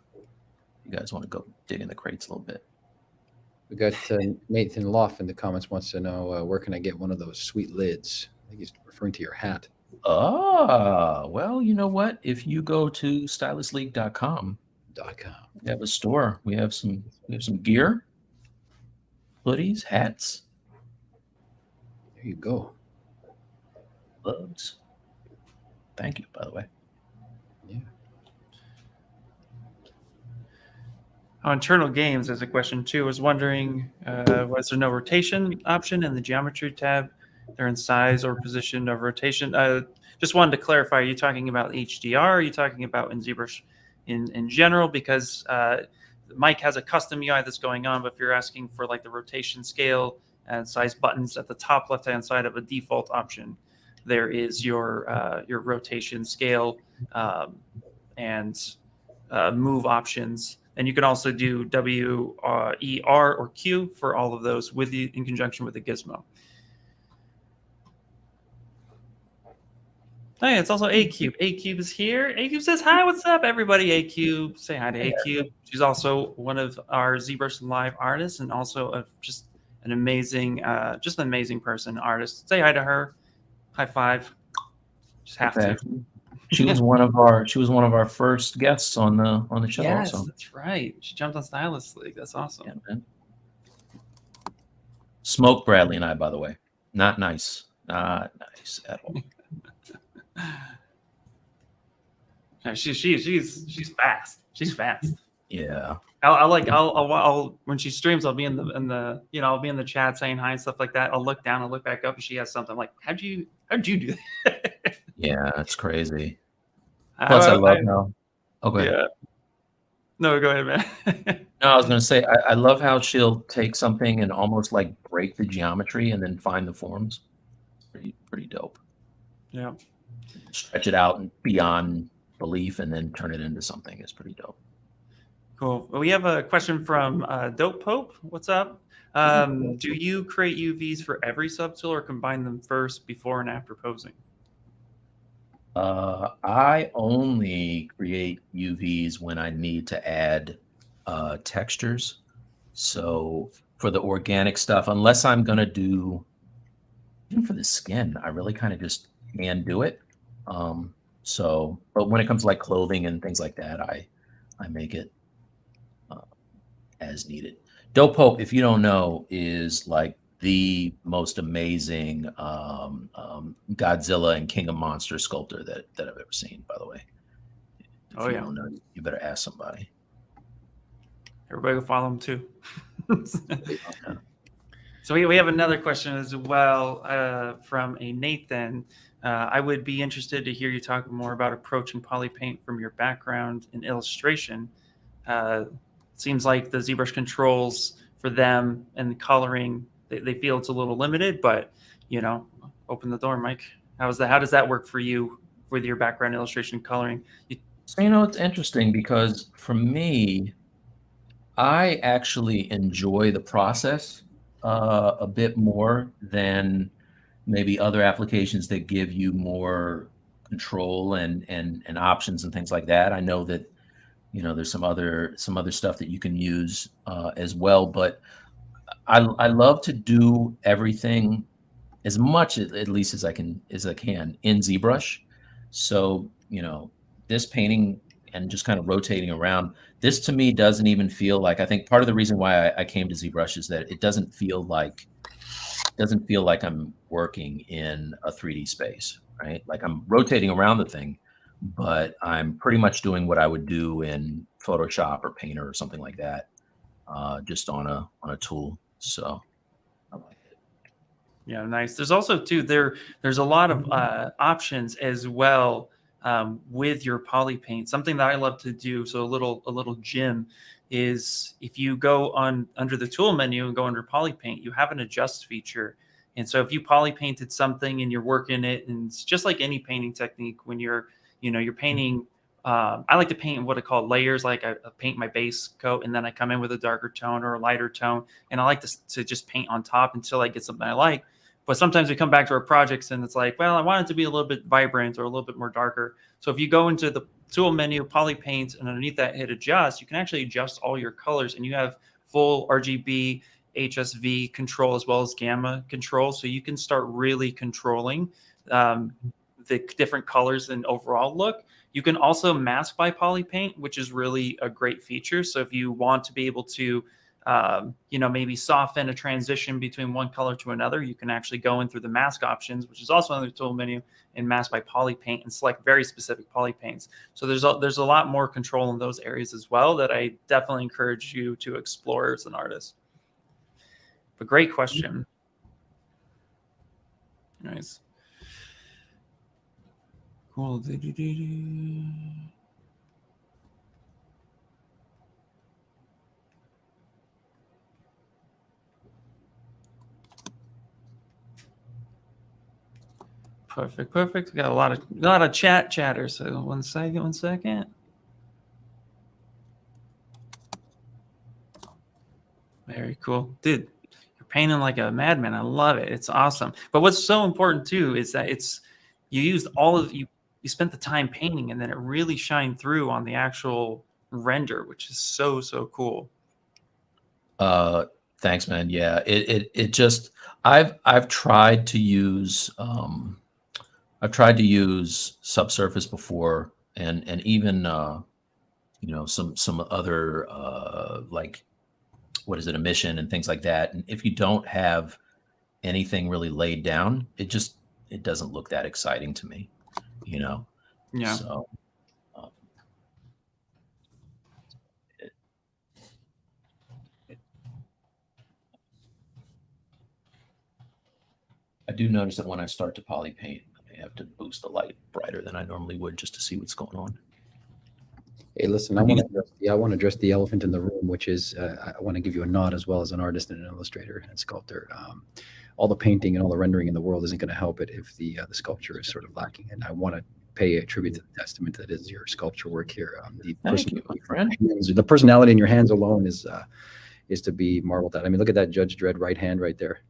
You guys want to go dig in the crates a little bit? We got Nathan Loff in the comments wants to know where can I get one of those sweet lids? I think he's referring to your hat. Well, you know what? If you go to stylistleague.com, we have a store. We have some gear, hoodies, hats. There you go. Gloves. Thank you, by the way. Yeah. On Internal Games, there's a question too. I was wondering, was there no rotation option in the geometry tab? They're in size or position of rotation. Just wanted to clarify, are you talking about HDR? Or are you talking about in ZBrush in general? Because Mike has a custom UI that's going on, but if you're asking for like the rotation scale and size buttons at the top left-hand side of a default option, there is your rotation scale and move options. And you can also do W, E, R, or Q for all of those in conjunction with the gizmo. Oh, yeah, it's also A-Cube. A-Cube is here. A-Cube says, hi, what's up, everybody? A-Cube, say hi to A-Cube. She's also one of our ZBrush Live artists and also just an amazing person, artist. Say hi to her. High five. Just have to. She was one of our first guests on the show. Yes, also. That's right. She jumped on Stylist League. That's awesome. Yeah, man. Smoke Bradley and I, by the way, not nice at all. No, she's fast. She's fast. Yeah. I'll when she streams, I'll be in the I'll be in the chat saying hi and stuff like that. I'll look down, I'll look back up, and she has something like, how'd you do that? Yeah, that's crazy. Plus, I love how. Okay. Yeah. No, go ahead, man. No, I was gonna say I love how she'll take something and almost like break the geometry and then find the forms. Pretty dope. Yeah. Stretch it out and beyond belief and then turn it into something is pretty dope. Cool. Well, we have a question from Dope Pope. What's up? Do you create UVs for every subtool or combine them first, before, and after posing? I only create UVs when I need to add textures. So for the organic stuff, unless I'm gonna do, even for the skin, I really kind of just can do it. But when it comes to like clothing and things like that, I make it as needed. Dope Pope, if you don't know, is like the most amazing Godzilla and King of Monsters sculptor that I've ever seen, by the way. If you don't know, you better ask somebody. Everybody will follow him too. So we have another question as well from a Nathan. I would be interested to hear you talk more about approaching poly paint from your background in illustration. Seems like the ZBrush controls for them and the coloring, they feel it's a little limited, but open the door, Mike. How does that work for you with your background illustration coloring? So it's interesting because for me, I actually enjoy the process a bit more than maybe other applications that give you more control and options and things like that. I know that, you know, there's some other stuff that you can use as well, but I love to do everything as much at least as I can in ZBrush. So, you know, this painting and just kind of rotating around, this to me doesn't even feel like, I think part of the reason why I came to ZBrush is that it doesn't feel like I'm working in a 3D space, right? Like I'm rotating around the thing, but I'm pretty much doing what I would do in Photoshop or Painter or something like that, just on a tool. So I like it. Yeah, nice. There's also too there's a lot of options as well with your poly paint. Something that I love to do, so a little gem, is if you go on under the tool menu and go under poly paint, you have an adjust feature. And so if you poly painted something and you're working it, and it's just like any painting technique, when you're painting. I like to paint what I call layers. Like I paint my base coat and then I come in with a darker tone or a lighter tone. And I like to just paint on top until I get something I like. But sometimes we come back to our projects and it's like, well, I want it to be a little bit vibrant or a little bit more darker. So if you go into the tool menu, poly paint, and underneath that hit adjust, you can actually adjust all your colors and you have full RGB, HSV control as well as gamma control. So you can start really controlling the different colors and overall look. You can also mask by poly paint, which is really a great feature. So if you want to be able to, maybe soften a transition between one color to another, you can actually go in through the mask options, which is also on the tool menu, and mask by poly paint and select very specific poly paints. So there's a lot more control in those areas as well that I definitely encourage you to explore as an artist. But great question. Nice. Cool. Perfect. We got a lot of chatter. So one second. Very cool, dude. You're painting like a madman. I love it. It's awesome. But what's so important too is that you used you spent the time painting, and then it really shined through on the actual render, which is so cool. Thanks, man. Yeah, it just I've tried to use Subsurface before, and even some other like, what is it, emission and things like that. And if you don't have anything really laid down, it doesn't look that exciting to me, you know. Yeah. So I do notice that when I start to poly paint, I have to boost the light brighter than I normally would just to see what's going on. Hey, listen, I want to address the elephant in the room, which is I want to give you a nod as well as an artist and an illustrator and sculptor. All the painting and all the rendering in the world isn't going to help it if the sculpture is sort of lacking. And I want to pay a tribute to the testament that is your sculpture work here. Thank you, my friend. The personality in your hands alone is to be marveled at. I mean, look at that Judge Dredd right hand right there.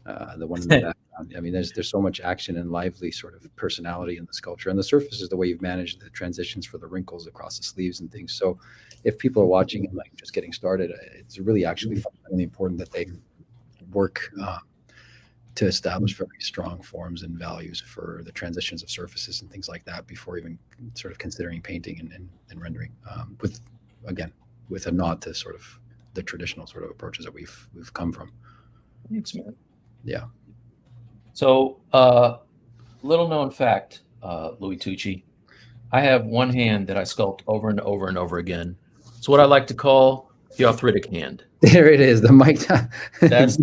The one in the background. I mean, there's so much action and lively sort of personality in the sculpture, and the surface is the way you've managed the transitions for the wrinkles across the sleeves and things. So if people are watching and like just getting started, it's really actually fundamentally important that they work to establish very strong forms and values for the transitions of surfaces and things like that before even sort of considering painting and rendering, with a nod to sort of the traditional sort of approaches that we've come from. Thanks, man. Yeah. So, little known fact, Louis Tucci, I have one hand that I sculpt over and over and over again. It's what I like to call the arthritic hand. There it is, the mic. That's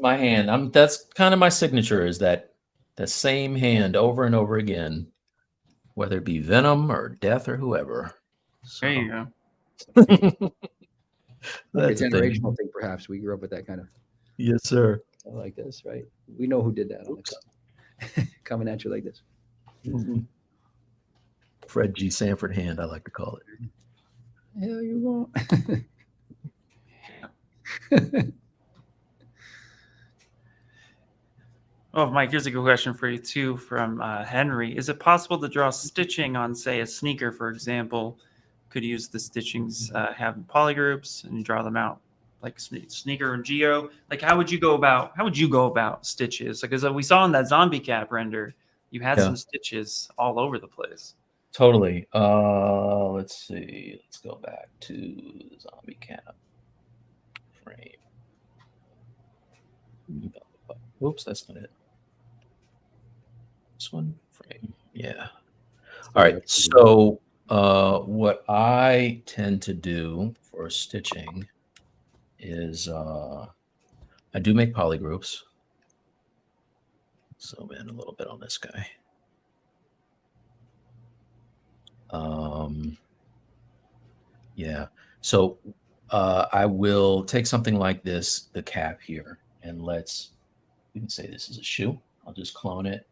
my hand. That's kind of my signature, is that the same hand over and over again, whether it be Venom or Death or whoever. So. There you go. That's a generational thing, perhaps. We grew up with that kind of. Yes, sir. Like this, right? We know who did that. On the coming at you like this. Mm-hmm. Fred G. Sanford hand, I like to call it. Hell, you won't. Oh, Mike, here's a good question for you too from Henry. Is it possible to draw stitching on, say, a sneaker, for example? Could use the stitchings, have polygroups, and draw them out like sneaker and geo. Like, how would you go about stitches? Because we saw in that zombie cap render, you had some stitches all over the place. Totally. Let's see. Let's go back to the zombie cap frame. Oops, that's not it. This one frame. Yeah. All right. So what I tend to do for stitching is I do make polygroups. Zoom in a little bit on this guy. Yeah. So I will take something like this, the cap here, and we can say this is a shoe. I'll just clone it.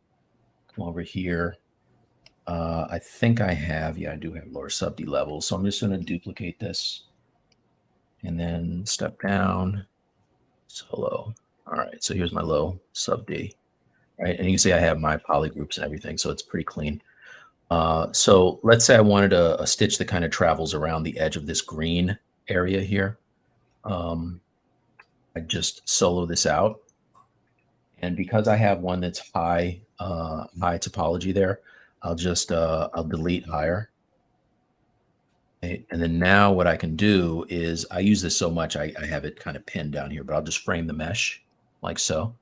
Come over here. I think I do have lower sub D levels. So I'm just going to duplicate this and then step down, solo. All right. So here's my low sub D, right? And you can see I have my polygroups and everything. So it's pretty clean. So let's say I wanted a stitch that kind of travels around the edge of this green area here. I just solo this out. And because I have one that's high topology there, I'll just, I'll delete higher. Okay. And then now what I can do is I use this so much, I have it kind of pinned down here, but I'll just frame the mesh like so.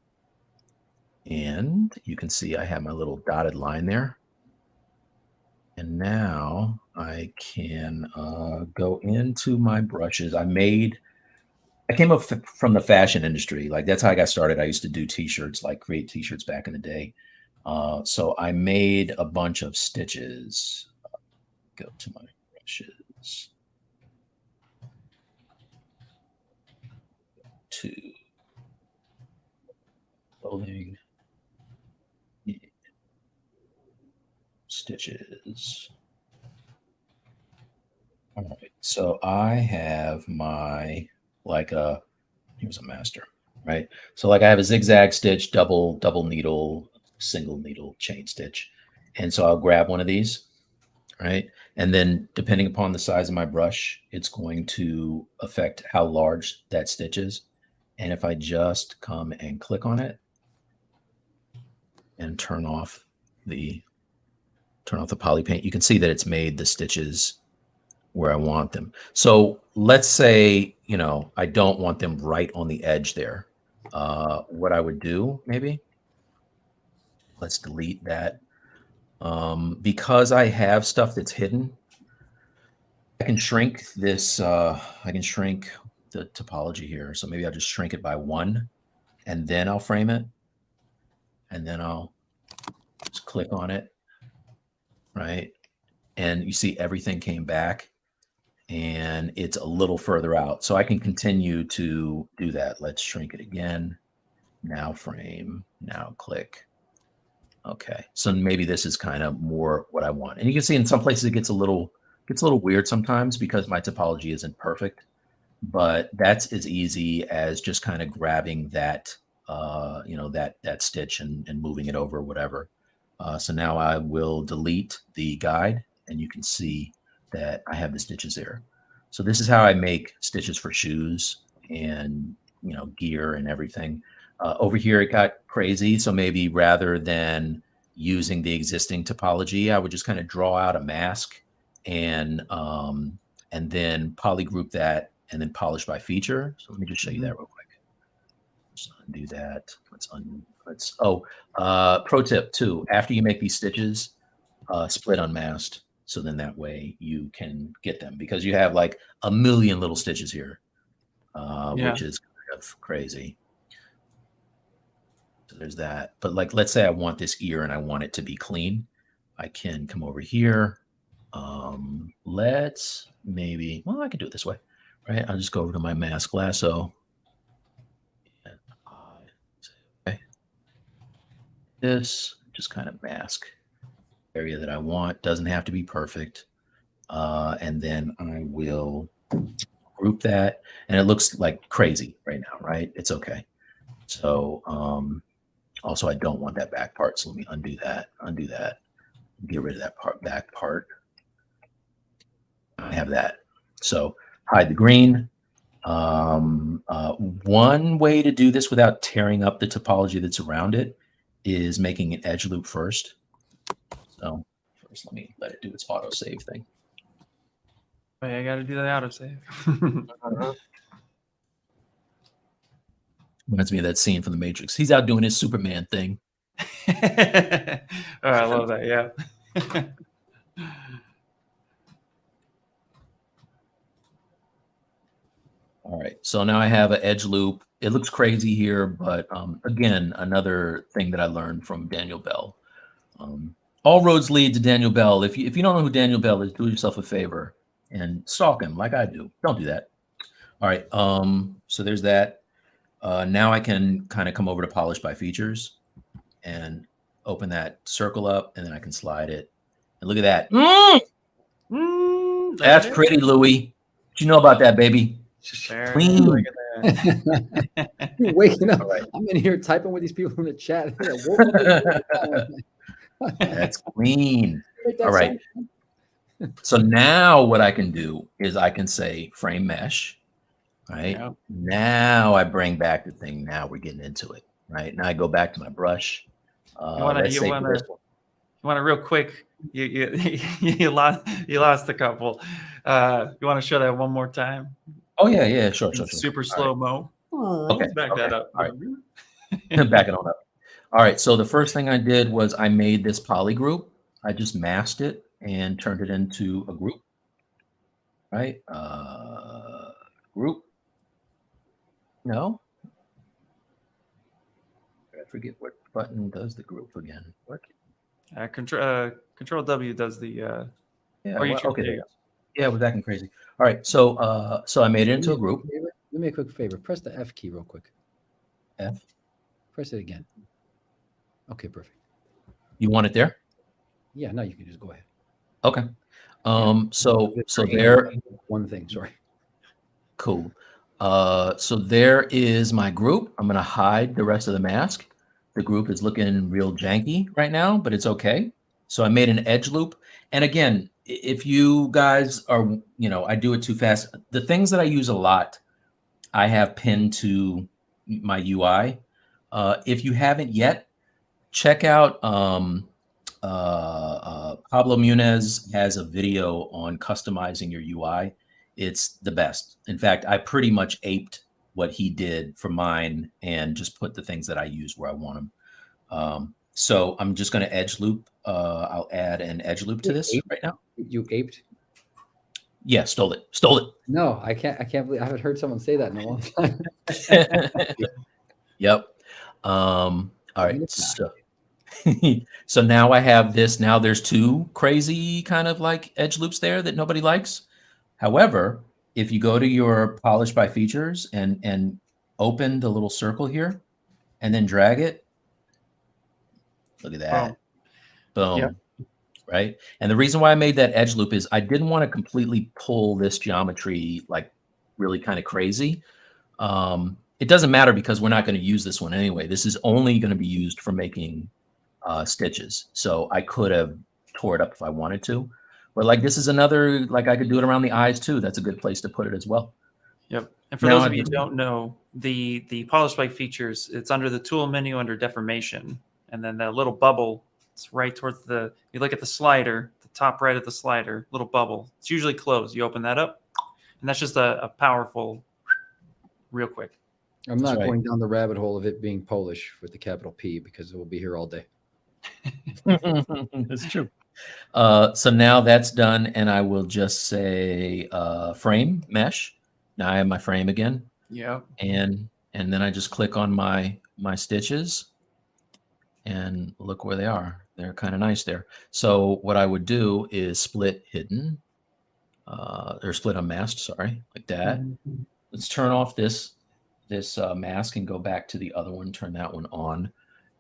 And you can see I have my little dotted line there. And now I can go into my brushes. I came up from the fashion industry. Like that's how I got started. I used to do t-shirts, like create t-shirts back in the day. So I made a bunch of stitches. Go to my brushes. To clothing. Stitches. All right. So I have my, here's a master, right? So like I have a zigzag stitch, double needle, single needle chain stitch. And so I'll grab one of these, right? And then depending upon the size of my brush, it's going to affect how large that stitch is. And if I just come and click on it and turn off the poly paint, you can see that it's made the stitches where I want them. So let's say, I don't want them right on the edge there. What I would do, maybe, let's delete that. Because I have stuff that's hidden, I can shrink this, I can shrink the topology here. So maybe I'll just shrink it by 1 and then I'll frame it. And then I'll just click on it. Right. And you see everything came back and it's a little further out. So I can continue to do that. Let's shrink it again. Now frame, now click. Okay. So maybe this is kind of more what I want. And you can see in some places it gets a little weird sometimes because my topology isn't perfect, but that's as easy as just kind of grabbing that, that stitch and moving it over, whatever. So now I will delete the guide and you can see that I have the stitches there. So this is how I make stitches for shoes and, gear and everything. Over here, it got crazy. So maybe rather than using the existing topology, I would just kind of draw out a mask and then polygroup that and then polish by feature. So let me just show you that real quick. Let's undo that. Pro tip too, after you make these stitches, split unmasked. So then that way you can get them because you have like a million little stitches here, which is kind of crazy. So there's that. But like, let's say I want this ear and I want it to be clean. I can come over here. Let's maybe, I can do it this way, right? I'll just go over to my mask lasso. Okay. This just kind of mask area that I want. Doesn't have to be perfect. And then I will group that. And it looks like crazy right now, right? It's okay. So Also, I don't want that back part, so let me undo that, get rid of that back part. I have that. So hide the green. One way to do this without tearing up the topology that's around it is making an edge loop first. So first, let me let it do its autosave thing. Wait, I got to do the autosave. Reminds me of that scene from The Matrix. He's out doing his Superman thing. Oh, I love that. Yeah. All right, so now I have an edge loop. It looks crazy here, but again, another thing that I learned from Daniel Bell. All roads lead to Daniel Bell. If you don't know who Daniel Bell is, do yourself a favor and stalk him like I do. Don't do that. All right, so there's that. Now I can kind of come over to polish by features and open that circle up, and then I can slide it. And look at that. That's pretty, Louis. What you know about that, baby? Clean. You're waking up. Right. I'm in here typing with these people in the chat. That's clean. All right. So now what I can do is I can say frame mesh. Right. Yep. Now I bring back the thing. Now we're getting into it. Right. Now I go back to my brush. You want to real quick. You lost a couple. You want to show that one more time? Oh yeah, sure. Super slow mo. Okay, back that up. All right. Back it on up. All right. So the first thing I did was I made this poly group. I just masked it and turned it into a group. Right. Group. No. I forget what button does the group again. What? Control W does the. Yeah. Well, okay. Yeah, it was acting crazy. All right, so I made it into a group. Do me a quick favor. Press the F key real quick. F. Press it again. Okay, perfect. You want it there? Yeah. No, you can just go ahead. Okay. So there. One thing. Sorry. Cool. So there is my group. I'm gonna hide the rest of the mask. The group is looking real janky right now, but it's okay. So I made an edge loop, and again, if you guys are, I do it too fast. The things that I use a lot, I have pinned to my UI. If you haven't yet, check out Pablo Munez has a video on customizing your UI. It's the best. In fact, I pretty much aped what he did for mine and just put the things that I use where I want them. So I'm just going to edge loop. I'll add an edge loop to this right now. You aped? Yeah, stole it. No, I can't believe I haven't heard someone say that in a long time. Yep. All right. So now I have this. Now there's two crazy kind of like edge loops there that nobody likes. However, if you go to your polish by features and open the little circle here and then drag it, look at that. Boom. Yep. Right. And the reason why I made that edge loop is I didn't want to completely pull this geometry like really kind of crazy. It doesn't matter because we're not going to use this one anyway. This is only going to be used for making stitches. So I could have tore it up if I wanted to. But like this is another, like I could do it around the eyes too. That's a good place to put it as well. Yep. And for those of you who don't know, the polish by features, it's under the tool menu under deformation. And then that little bubble, it's right towards you look at the slider, the top right of the slider, little bubble. It's usually closed. You open that up, and that's just a powerful, real quick. I'm not going down the rabbit hole of it being Polish with the capital P because it will be here all day. That's true. So now that's done, and I will just say frame mesh. Now I have my frame again. Yeah. And then I just click on my stitches, and look where they are. They're kind of nice there. So what I would do is split hidden, or split unmasked. Sorry, like that. Mm-hmm. Let's turn off this mask and go back to the other one. Turn that one on,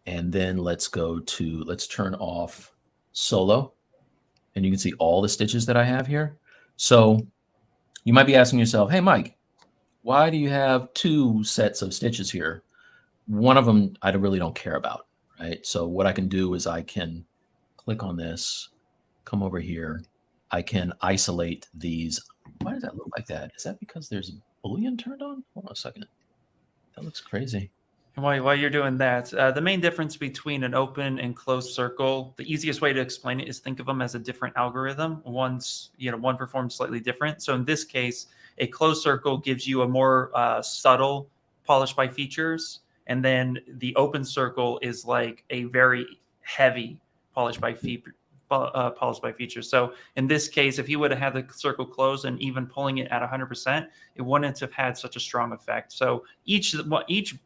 and then let's turn off solo, and you can see all the stitches that I have here. So you might be asking yourself, hey, Mike, why do you have two sets of stitches here? One of them I really don't care about. right? So what I can do is I can click on this, come over here. I can isolate these. Why does that look like that? Is that because there's Boolean turned on? Hold on a second. That looks crazy. And while you're doing that, the main difference between an open and closed circle, the easiest way to explain it is think of them as a different algorithm. One performs slightly different. So in this case, a closed circle gives you a more subtle polish by features, and then the open circle is like a very heavy polish by features. So in this case, if you would have had the circle closed and even pulling it at 100%, it wouldn't have had such a strong effect. So each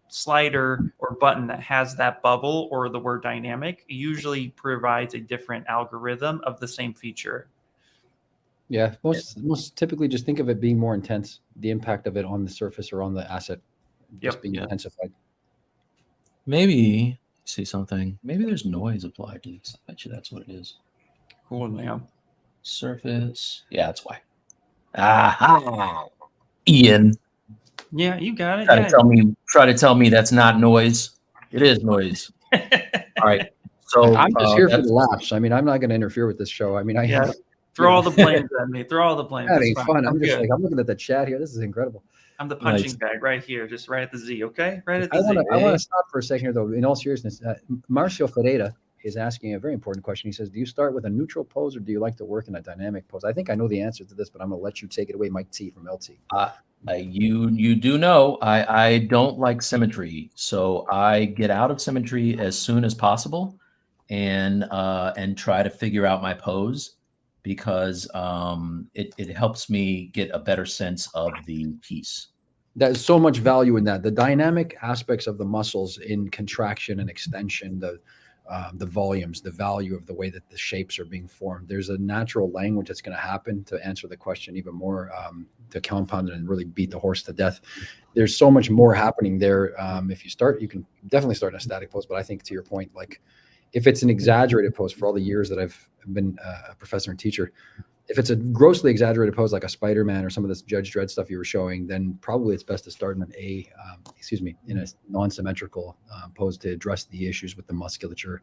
slider or button that has that bubble or the word dynamic usually provides a different algorithm of the same feature. Yeah, most typically just think of it being more intense, the impact of it on the surface or on the asset just being intensified. Maybe see something. Maybe there's noise applied to this. I bet you that's what it is. Cool, man. Surface. Yeah, that's why. Aha. Ian. Yeah, you got it. Try to tell me that's not noise. It is noise. All right. So I'm just here for the laughs. I mean, I'm not going to interfere with this show. I mean, throw all the blames at me. Throw all the blame. Having fun. I'm just like, I'm looking at the chat here. This is incredible. I'm the punching bag right here, just right at the Z. Okay, right at the Z. I want to stop for a second here, though. In all seriousness, Marcio Ferreira is asking a very important question. He says, do you start with a neutral pose or do you like to work in a dynamic pose? I think I know the answer to this, but I'm going to let you take it away, Mike T from LT. You do know I don't like symmetry, so I get out of symmetry as soon as possible and try to figure out my pose because it helps me get a better sense of the piece. There's so much value in that. The dynamic aspects of the muscles in contraction and extension, the volumes, the value of the way that the shapes are being formed. There's a natural language that's going to happen to answer the question even more, to compound it and really beat the horse to death. There's so much more happening there. If you start, you can definitely start in a static pose, but I think to your point, like if it's an exaggerated pose for all the years that I've been a professor and teacher, if it's a grossly exaggerated pose like a Spider-Man or some of this Judge Dredd stuff you were showing, then probably it's best to start in in a non-symmetrical pose to address the issues with the musculature.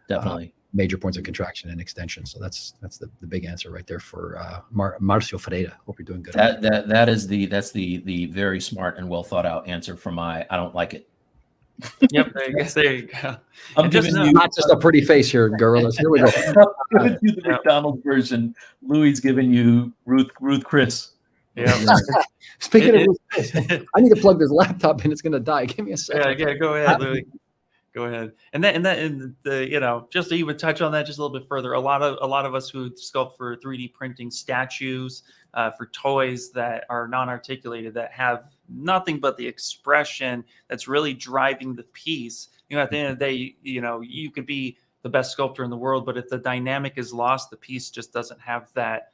Definitely. Major points of contraction and extension. So that's the big answer right there for Marcio Ferreira. Hope you're doing good. That's the very smart and well thought out answer for my I don't like it. Yep, there you go. I'm giving you not just a pretty face here, gorillas. Here we go. I'm giving you the McDonald's version. Louis giving you Ruth Chris. Yeah. Speaking of Ruth Chris, I need to plug this laptop in. It's going to die. Give me a second. Yeah, go ahead, Louis. Go ahead. And just to even touch on that just a little bit further, a lot of us who sculpt for 3D printing statues, for toys that are non-articulated, that have nothing but the expression that's really driving the piece. At the end of the day, you could be the best sculptor in the world, but if the dynamic is lost, the piece just doesn't have that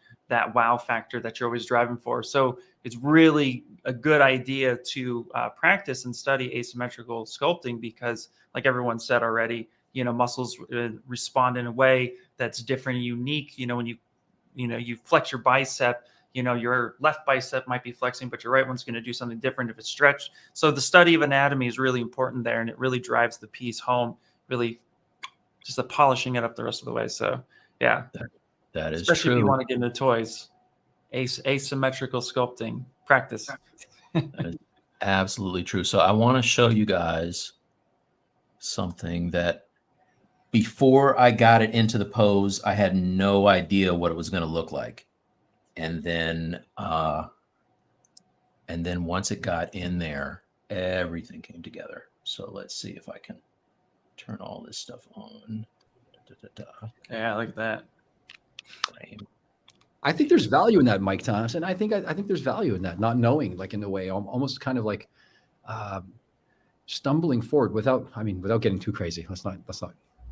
wow factor that you're always driving for. So it's really a good idea to practice and study asymmetrical sculpting because, like everyone said already, muscles respond in a way that's different and unique. When you flex your bicep, your left bicep might be flexing, but your right one's going to do something different if it's stretched. So the study of anatomy is really important there, and it really drives the piece home, really just polishing it up the rest of the way. So yeah, that is especially true. if you want to get into toys, asymmetrical sculpting practice. That is absolutely true. So I want to show you guys something that before I got it into the pose, I had no idea what it was going to look like. And then once it got in there, everything came together. So let's see if I can turn all this stuff on. Yeah, I like that. I think there's value in that, Mike Thompson. I think there's value in that, not knowing, like in a way, almost kind of like stumbling forward without getting too crazy. Let's not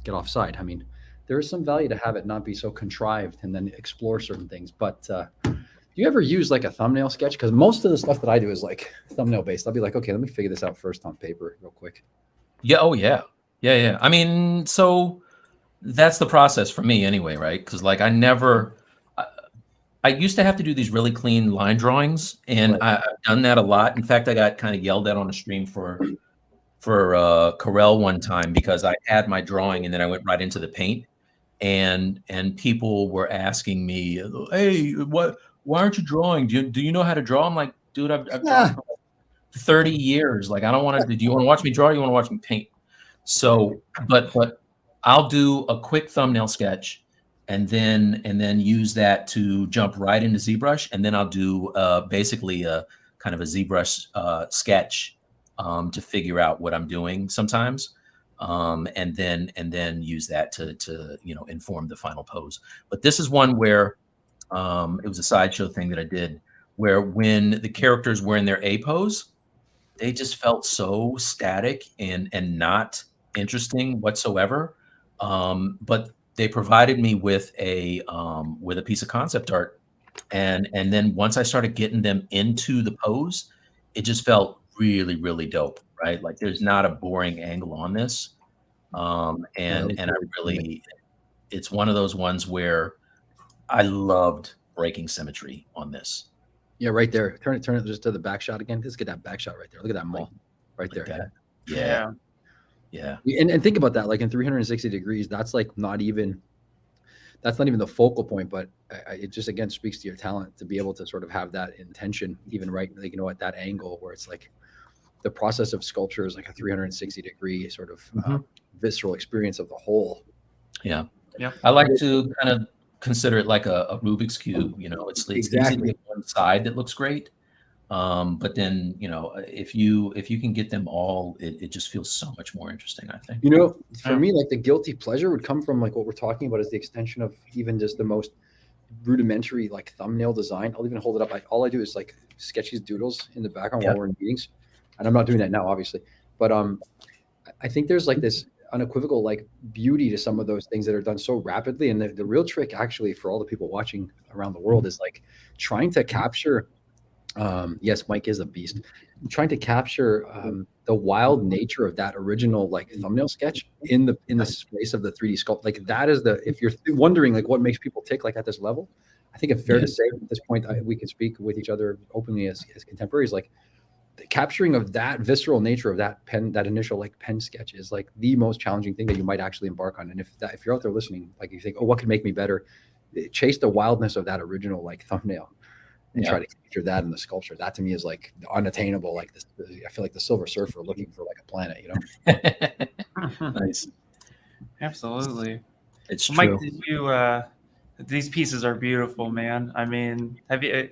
get offside. I mean, there is some value to have it not be so contrived and then explore certain things. But do you ever use like a thumbnail sketch? Because most of the stuff that I do is like thumbnail based. I'll be like, okay, let me figure this out first on paper real quick. Yeah. Oh, yeah. Yeah. I mean, so that's the process for me anyway, right? Because like I used to have to do these really clean line drawings, and I've done that a lot. In fact, I got kind of yelled at on a stream for Corel one time because I had my drawing and then I went right into the paint, and people were asking me, "Hey, why aren't you drawing? Do you know how to draw?" I'm like, "Dude, I've drawn for 30 years. Like, I don't want to. Do you want to watch me draw? Or you want to watch me paint?" So, but I'll do a quick thumbnail sketch, and then use that to jump right into ZBrush, and then I'll do basically a kind of a ZBrush sketch to figure out what I'm doing sometimes, and then use that to inform the final pose. But this is one where it was a sideshow thing that I did, where when the characters were in their A pose, they just felt so static and not interesting whatsoever. But they provided me with a piece of concept art, and then once I started getting them into the pose, it just felt really, really dope, right? Like there's not a boring angle on this, and I really, it's one of those ones where I loved breaking symmetry on this. Yeah, right there. Turn it just to the back shot again. Let's get that back shot right there. Look at that mole right there. That. Yeah. Yeah. And think about that, like in 360 degrees, that's not even the focal point, but it just, again, speaks to your talent to be able to sort of have that intention, even right, like, at that angle where it's like the process of sculpture is like a 360 degree sort of visceral experience of the whole. Yeah. Yeah. I like to kind of consider it like a Rubik's Cube, it's easy to get one side that looks great. But then, if you can get them all, it just feels so much more interesting, I think. For me, like the guilty pleasure would come from like what we're talking about is the extension of even just the most rudimentary like thumbnail design. I'll even hold it up. All I do is like sketch these doodles in the background while we're in meetings. And I'm not doing that now, obviously. But I think there's like this unequivocal like beauty to some of those things that are done so rapidly. And the real trick actually for all the people watching around the world is like trying to capture yes, Mike is a beast. I'm trying to capture the wild nature of that original like thumbnail sketch in the space of the 3D sculpt. Like that is if you're wondering like what makes people tick like at this level, I think it's fair to say at this point we can speak with each other openly as contemporaries. Like the capturing of that visceral nature of that initial like pen sketch is like the most challenging thing that you might actually embark on. And if you're out there listening, like you think, oh, what could make me better? Chase the wildness of that original like thumbnail. And try to capture that in the sculpture. That to me is like unattainable. Like this, I feel like the Silver Surfer looking for like a planet, Nice. Absolutely. It's true. Mike, did you? These pieces are beautiful, man. I mean, have you?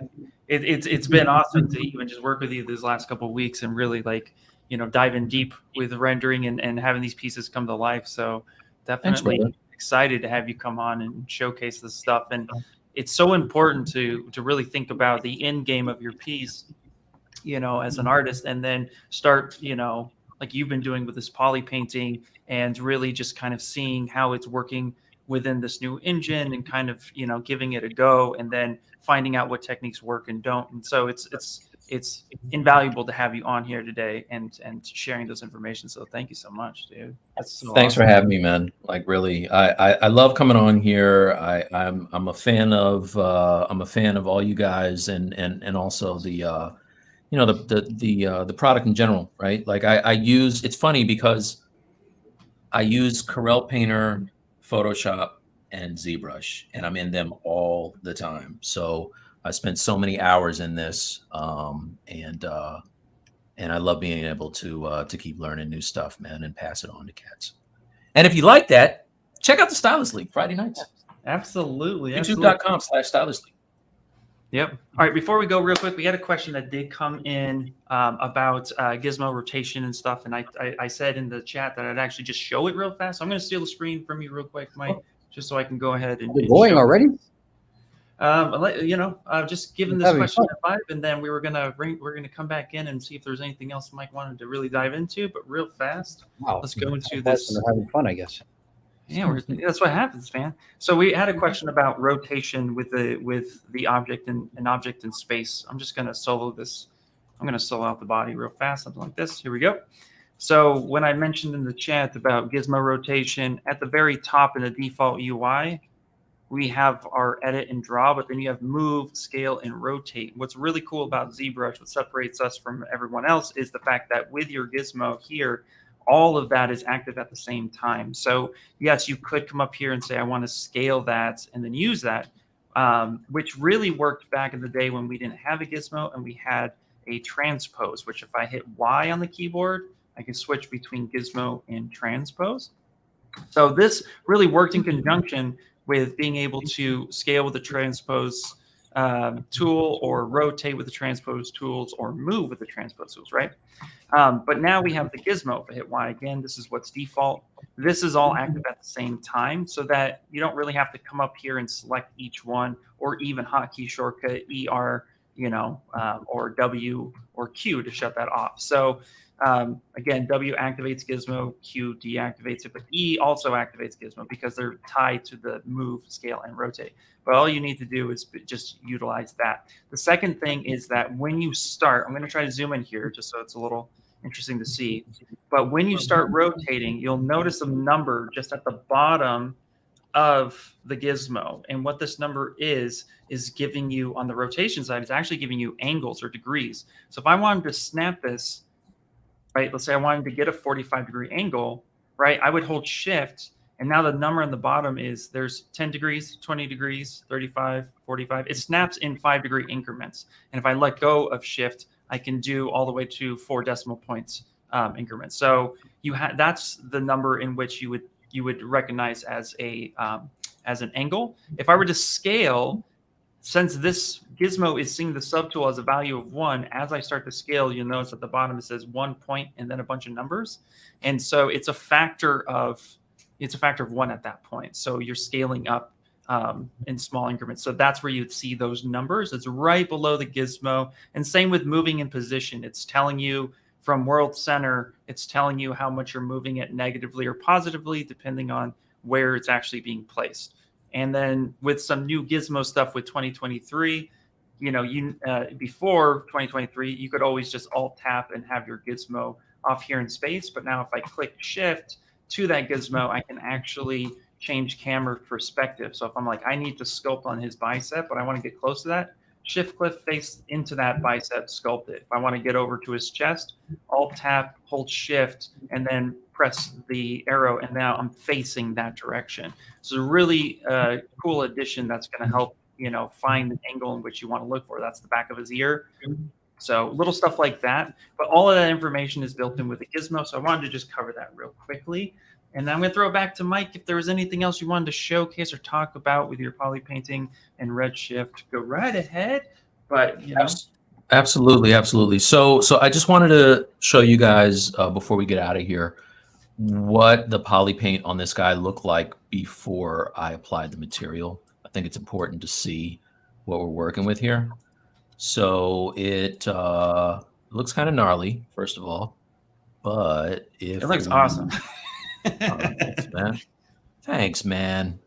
It's been awesome to even just work with you these last couple of weeks and really like dive in deep with rendering and having these pieces come to life. So definitely excited to have you come on and showcase this stuff. And it's so important to really think about the end game of your piece, as an artist, and then start, like you've been doing with this poly painting, and really just kind of seeing how it's working within this new engine and kind of, giving it a go, and then finding out what techniques work and don't. And so it's invaluable to have you on here today and sharing those information. So thank you so much, dude. Thanks for having me, man. Like really, I love coming on here. I'm a fan of all you guys and also the the product in general, right? Like it's funny because I use Corel Painter, Photoshop, and ZBrush, and I'm in them all the time. So I spent so many hours in this, and I love being able to keep learning new stuff, man, and pass it on to cats. And if you like that, check out the Stylist League Friday nights. Absolutely. YouTube.com/Stylist League. Yep. All right. Before we go, real quick, we had a question that did come in about gizmo rotation and stuff, and I said in the chat that I'd actually just show it real fast. So I'm going to steal the screen from you real quick, Mike, just so I can go ahead and. We're going already. Just giving this question a vibe, and then we're gonna come back in and see if there's anything else Mike wanted to really dive into. But real fast, let's go into this. We're having fun, I guess. Yeah, that's what happens, man. So we had a question about rotation with the object and an object in space. I'm just gonna solo this. I'm gonna solo out the body real fast, something like this. Here we go. So when I mentioned in the chat about gizmo rotation, at the very top in the default UI, we have our edit and draw, but then you have move, scale, and rotate. What's really cool about ZBrush, what separates us from everyone else, is the fact that with your gizmo here, all of that is active at the same time. So yes, you could come up here and say, I want to scale that and then use that, which really worked back in the day when we didn't have a gizmo and we had a transpose, which if I hit Y on the keyboard, I can switch between gizmo and transpose. So this really worked in conjunction with being able to scale with the transpose tool, or rotate with the transpose tools, or move with the transpose tools, right? But now we have the gizmo. If I hit Y again, this is what's default. This is all active at the same time, so that you don't really have to come up here and select each one, or even hotkey shortcut ER, or W or Q to shut that off. So again, W activates gizmo, Q deactivates it, but E also activates gizmo because they're tied to the move, scale, and rotate. But all you need to do is just utilize that. The second thing is that when you start, I'm going to try to zoom in here just so it's a little interesting to see. But when you start rotating, you'll notice a number just at the bottom of the gizmo. And what this number is giving you on the rotation side, it's actually giving you angles or degrees. So if I wanted to snap this, right, let's say I wanted to get a 45-degree angle, right, I would hold shift, and now the number on the bottom is there's 10 degrees, 20 degrees, 35, 45. It snaps in 5-degree increments. And if I let go of shift, I can do all the way to 4 decimal points increments. So that's the number in which you would recognize as an angle. If I were to scale, since this gizmo is seeing the subtool as a value of 1, as I start to scale, you'll notice at the bottom it says 1 point and then a bunch of numbers. And so it's a factor of 1 at that point. So you're scaling up in small increments. So that's where you'd see those numbers. It's right below the gizmo. And same with moving in position. It's telling you from world center, it's telling you how much you're moving it negatively or positively, depending on where it's actually being placed. And then with some new gizmo stuff with 2023, before 2023, you could always just alt tap and have your gizmo off here in space. But now if I click shift to that gizmo, I can actually change camera perspective. So if I'm like, I need to sculpt on his bicep, but I want to get close to that, shift click face into that bicep, sculpt it. If I want to get over to his chest, alt tap, hold shift, and then press the arrow, and now I'm facing that direction. So really cool addition that's going to help, find the angle in which you want to look for. That's the back of his ear. So little stuff like that. But all of that information is built in with the gizmo. So I wanted to just cover that real quickly. And I'm going to throw it back to Mike. If there was anything else you wanted to showcase or talk about with your poly painting and Redshift, go right ahead. But, Absolutely. So I just wanted to show you guys before we get out of here what the poly paint on this guy looked like before I applied the material. I think it's important to see what we're working with here. So it looks kind of gnarly, first of all, but if it looks awesome. Thanks, man. Thanks, man.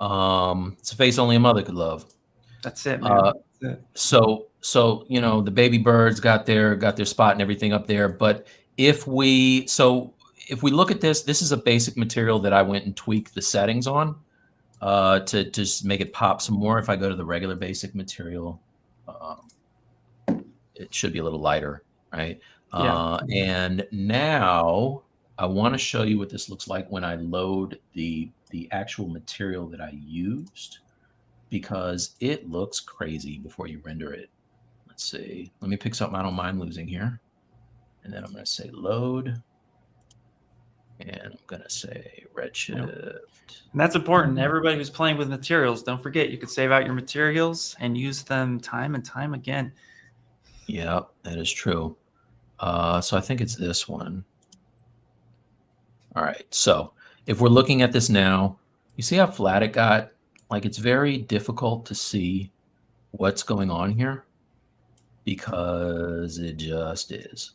It's a face only a mother could love. That's it, man. That's it. So the baby birds got their spot and everything up there. But if we look at this is a basic material that I went and tweaked the settings on to just make it pop some more. If I go to the regular basic material, it should be a little lighter, right? Yeah. And now I want to show you what this looks like when I load the actual material that I used, because it looks crazy before you render it. Let's see. Let me pick something I don't mind losing here. And then I'm going to say load. And I'm going to say Redshift. And that's important. Everybody who's playing with materials, don't forget you could save out your materials and use them time and time again. Yeah, that is true. So I think it's this one. All right. So if we're looking at this now, you see how flat it got? Like, it's very difficult to see what's going on here because it just is.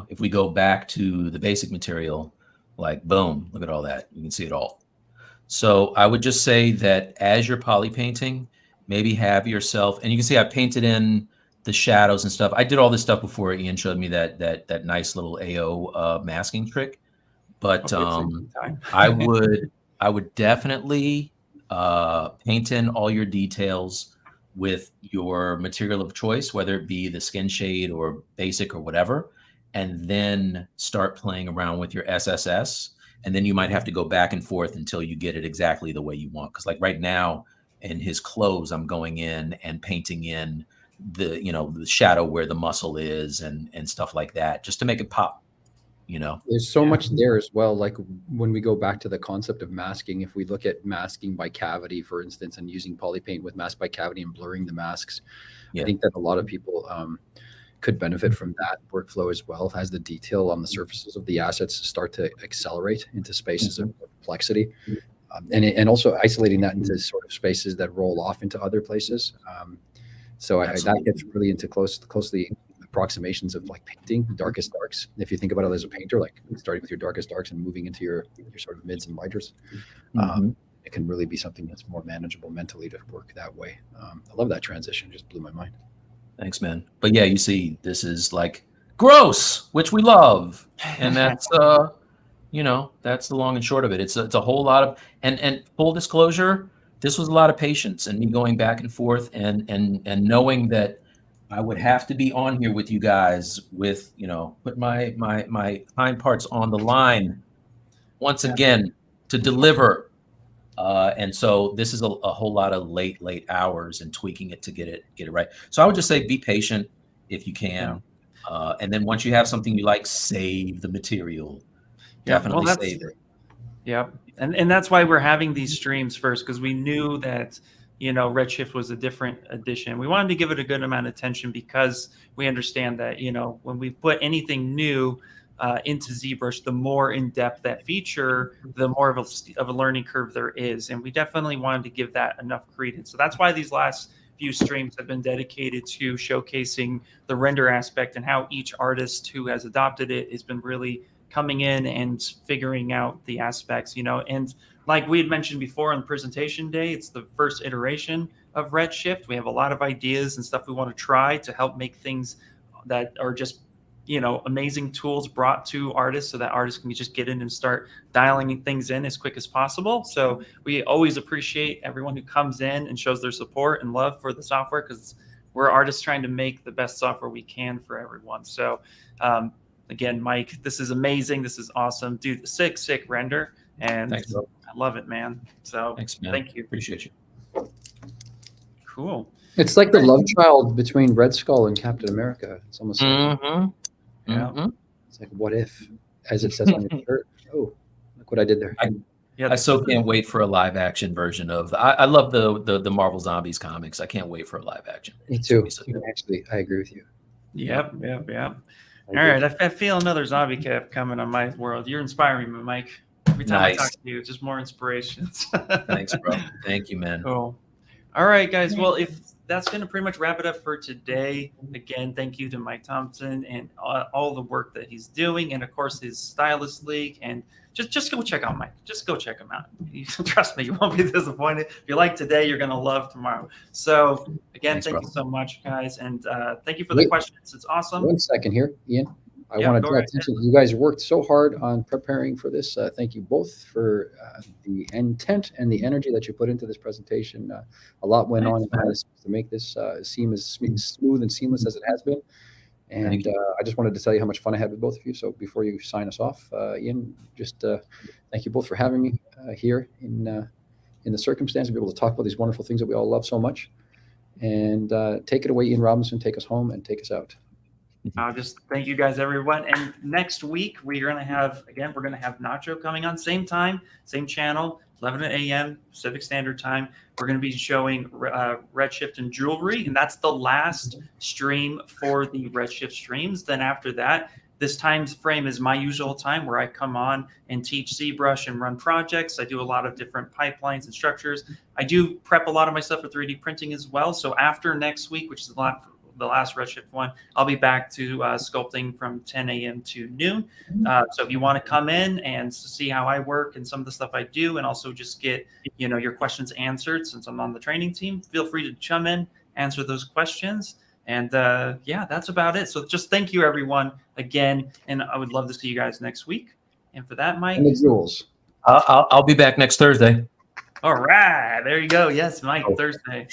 If we go back to the basic material, like, boom, look at all that. You can see it all. So I would just say that as you're poly painting, maybe have yourself, and you can see I painted in the shadows and stuff. I did all this stuff before Ian showed me that nice little AO masking trick. But I would definitely paint in all your details with your material of choice, whether it be the skin shade or basic or whatever. and then start playing around with your SSS. And then you might have to go back and forth until you get it exactly the way you want. Because like right now in his clothes, I'm going in and painting in the, you know, the shadow where the muscle is and stuff like that, just to make it pop, you know. There's so much there as well. Like when we go back to the concept of masking, if we look at masking by cavity, for instance, and using polypaint with mask by cavity and blurring the masks, I think that a lot of people could benefit from that workflow as well, as the detail on the surfaces of the assets start to accelerate into spaces of complexity, and also isolating that into sort of spaces that roll off into other places. So that gets really into closely approximations of like painting, darkest darks. If you think about it as a painter, like starting with your darkest darks and moving into your sort of mids and lighters, it can really be something that's more manageable mentally to work that way. I love that transition; just blew my mind. Thanks, man. But yeah, you see, this is like gross, which we love, and that's you know, that's the long and short of it. It's a whole lot of and full disclosure, this was a lot of patience and me going back and forth and knowing that I would have to be on here with you guys with, you know, put my hind parts on the line once again to deliver. And so this is a whole lot of late hours and tweaking it to get it right. So I would just say be patient if you can. And then once you have something you like, save the material. Definitely save it. Yeah. And that's why we're having these streams first, because we knew that, you know, Redshift was a different edition. We wanted to give it a good amount of attention because we understand that, you know, when we put anything new into ZBrush, the more in depth that feature, the more of a learning curve there is. And we definitely wanted to give that enough credence. So that's why these last few streams have been dedicated to showcasing the render aspect and how each artist who has adopted it has been really coming in and figuring out the aspects, you know. And like we had mentioned before on the presentation day, it's the first iteration of Redshift. We have a lot of ideas and stuff we want to try to help make things that are just, you know, amazing tools brought to artists so that artists can just get in and start dialing things in as quick as possible. So we always appreciate everyone who comes in and shows their support and love for the software, because we're artists trying to make the best software we can for everyone. So again, Mike, this is amazing. This is awesome. Dude, sick render. And thanks, bro. I love it, man. So thanks, man. Thank you. Appreciate you. Cool. It's like the love child between Red Skull and Captain America. It's almost like, it's like, what if, as it says on your shirt. Oh, look what I did there. I so can't wait for a live action version of. I love the Marvel Zombies comics. I can't wait for a live action. Me too. Actually, I agree with you. Yep. All right, I feel another zombie cap coming on my world. You're inspiring me, Mike. Every time I talk to you, it's just more inspirations. Thanks, bro. Thank you, man. Cool. All right, guys. Well, if that's going to pretty much wrap it up for today. Again, thank you to Mike Thompson and all the work that he's doing, and of course his Stylist League. And just go check out Mike. Just go check him out. Trust me, you won't be disappointed. If you like today, you're going to love tomorrow. So again, thank you so much, guys, and thank you for the questions. It's awesome. 1 second here, Ian. I want to draw attention. You guys worked so hard on preparing for this. Thank you both for the intent and the energy that you put into this presentation. A lot went on to make this seem as smooth and seamless as it has been. And I just wanted to tell you how much fun I had with both of you. So before you sign us off, Ian, just thank you both for having me here in the circumstance to be able to talk about these wonderful things that we all love so much. And take it away, Ian Robinson. Take us home and take us out. Just thank you guys, everyone. And next week we're going to have Nacho coming on, same time, same channel, 11 a.m. Pacific Standard Time. We're going to be showing Redshift and jewelry, and that's the last stream for the Redshift streams. Then after that, this time frame is my usual time where I come on and teach ZBrush and run projects. I do a lot of different pipelines and structures. I do prep a lot of my stuff for 3D printing as well. So after next week, which is the last Redshift one, I'll be back to sculpting from 10 a.m. to noon. So if you want to come in and see how I work and some of the stuff I do, and also just get, you know, your questions answered since I'm on the training team, feel free to chime in, answer those questions. And yeah, that's about it. So just thank you, everyone, again. And I would love to see you guys next week. And for that, Mike. And the jewels. I'll be back next Thursday. All right. There you go. Yes, Mike, Thursday.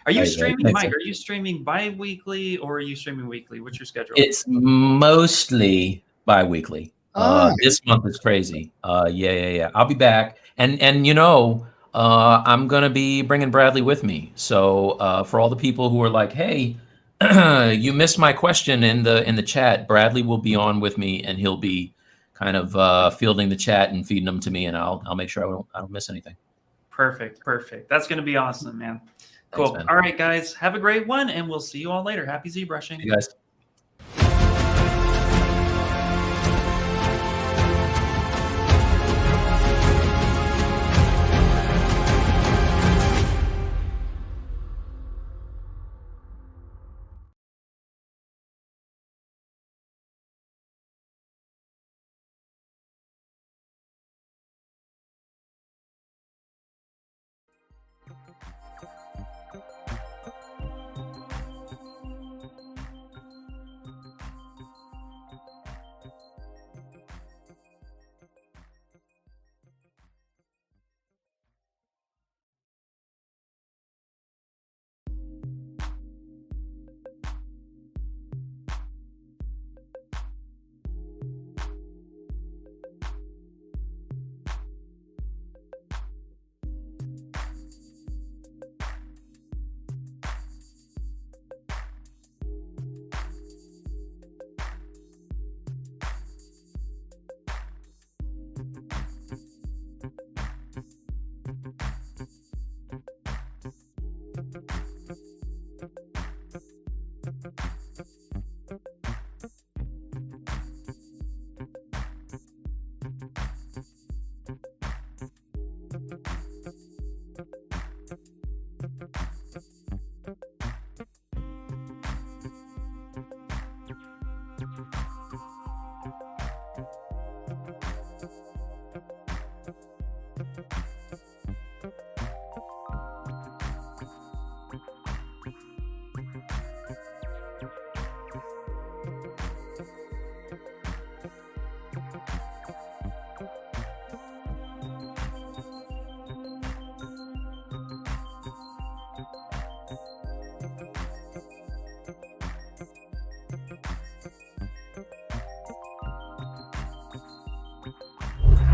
Are you Right, streaming, right. Mike? Are you streaming bi-weekly or are you streaming weekly? What's your schedule? It's mostly bi-weekly. Ah. This month is crazy. Yeah. I'll be back, and you know, I'm gonna be bringing Bradley with me. So for all the people who are like, "Hey, you missed my question in the chat," Bradley will be on with me, and he'll be kind of fielding the chat and feeding them to me, and I'll make sure I don't miss anything. Perfect. That's going to be awesome, man. Cool. Thanks, man. All right, guys. Have a great one, and we'll see you all later. Happy ZBrushing. See you guys.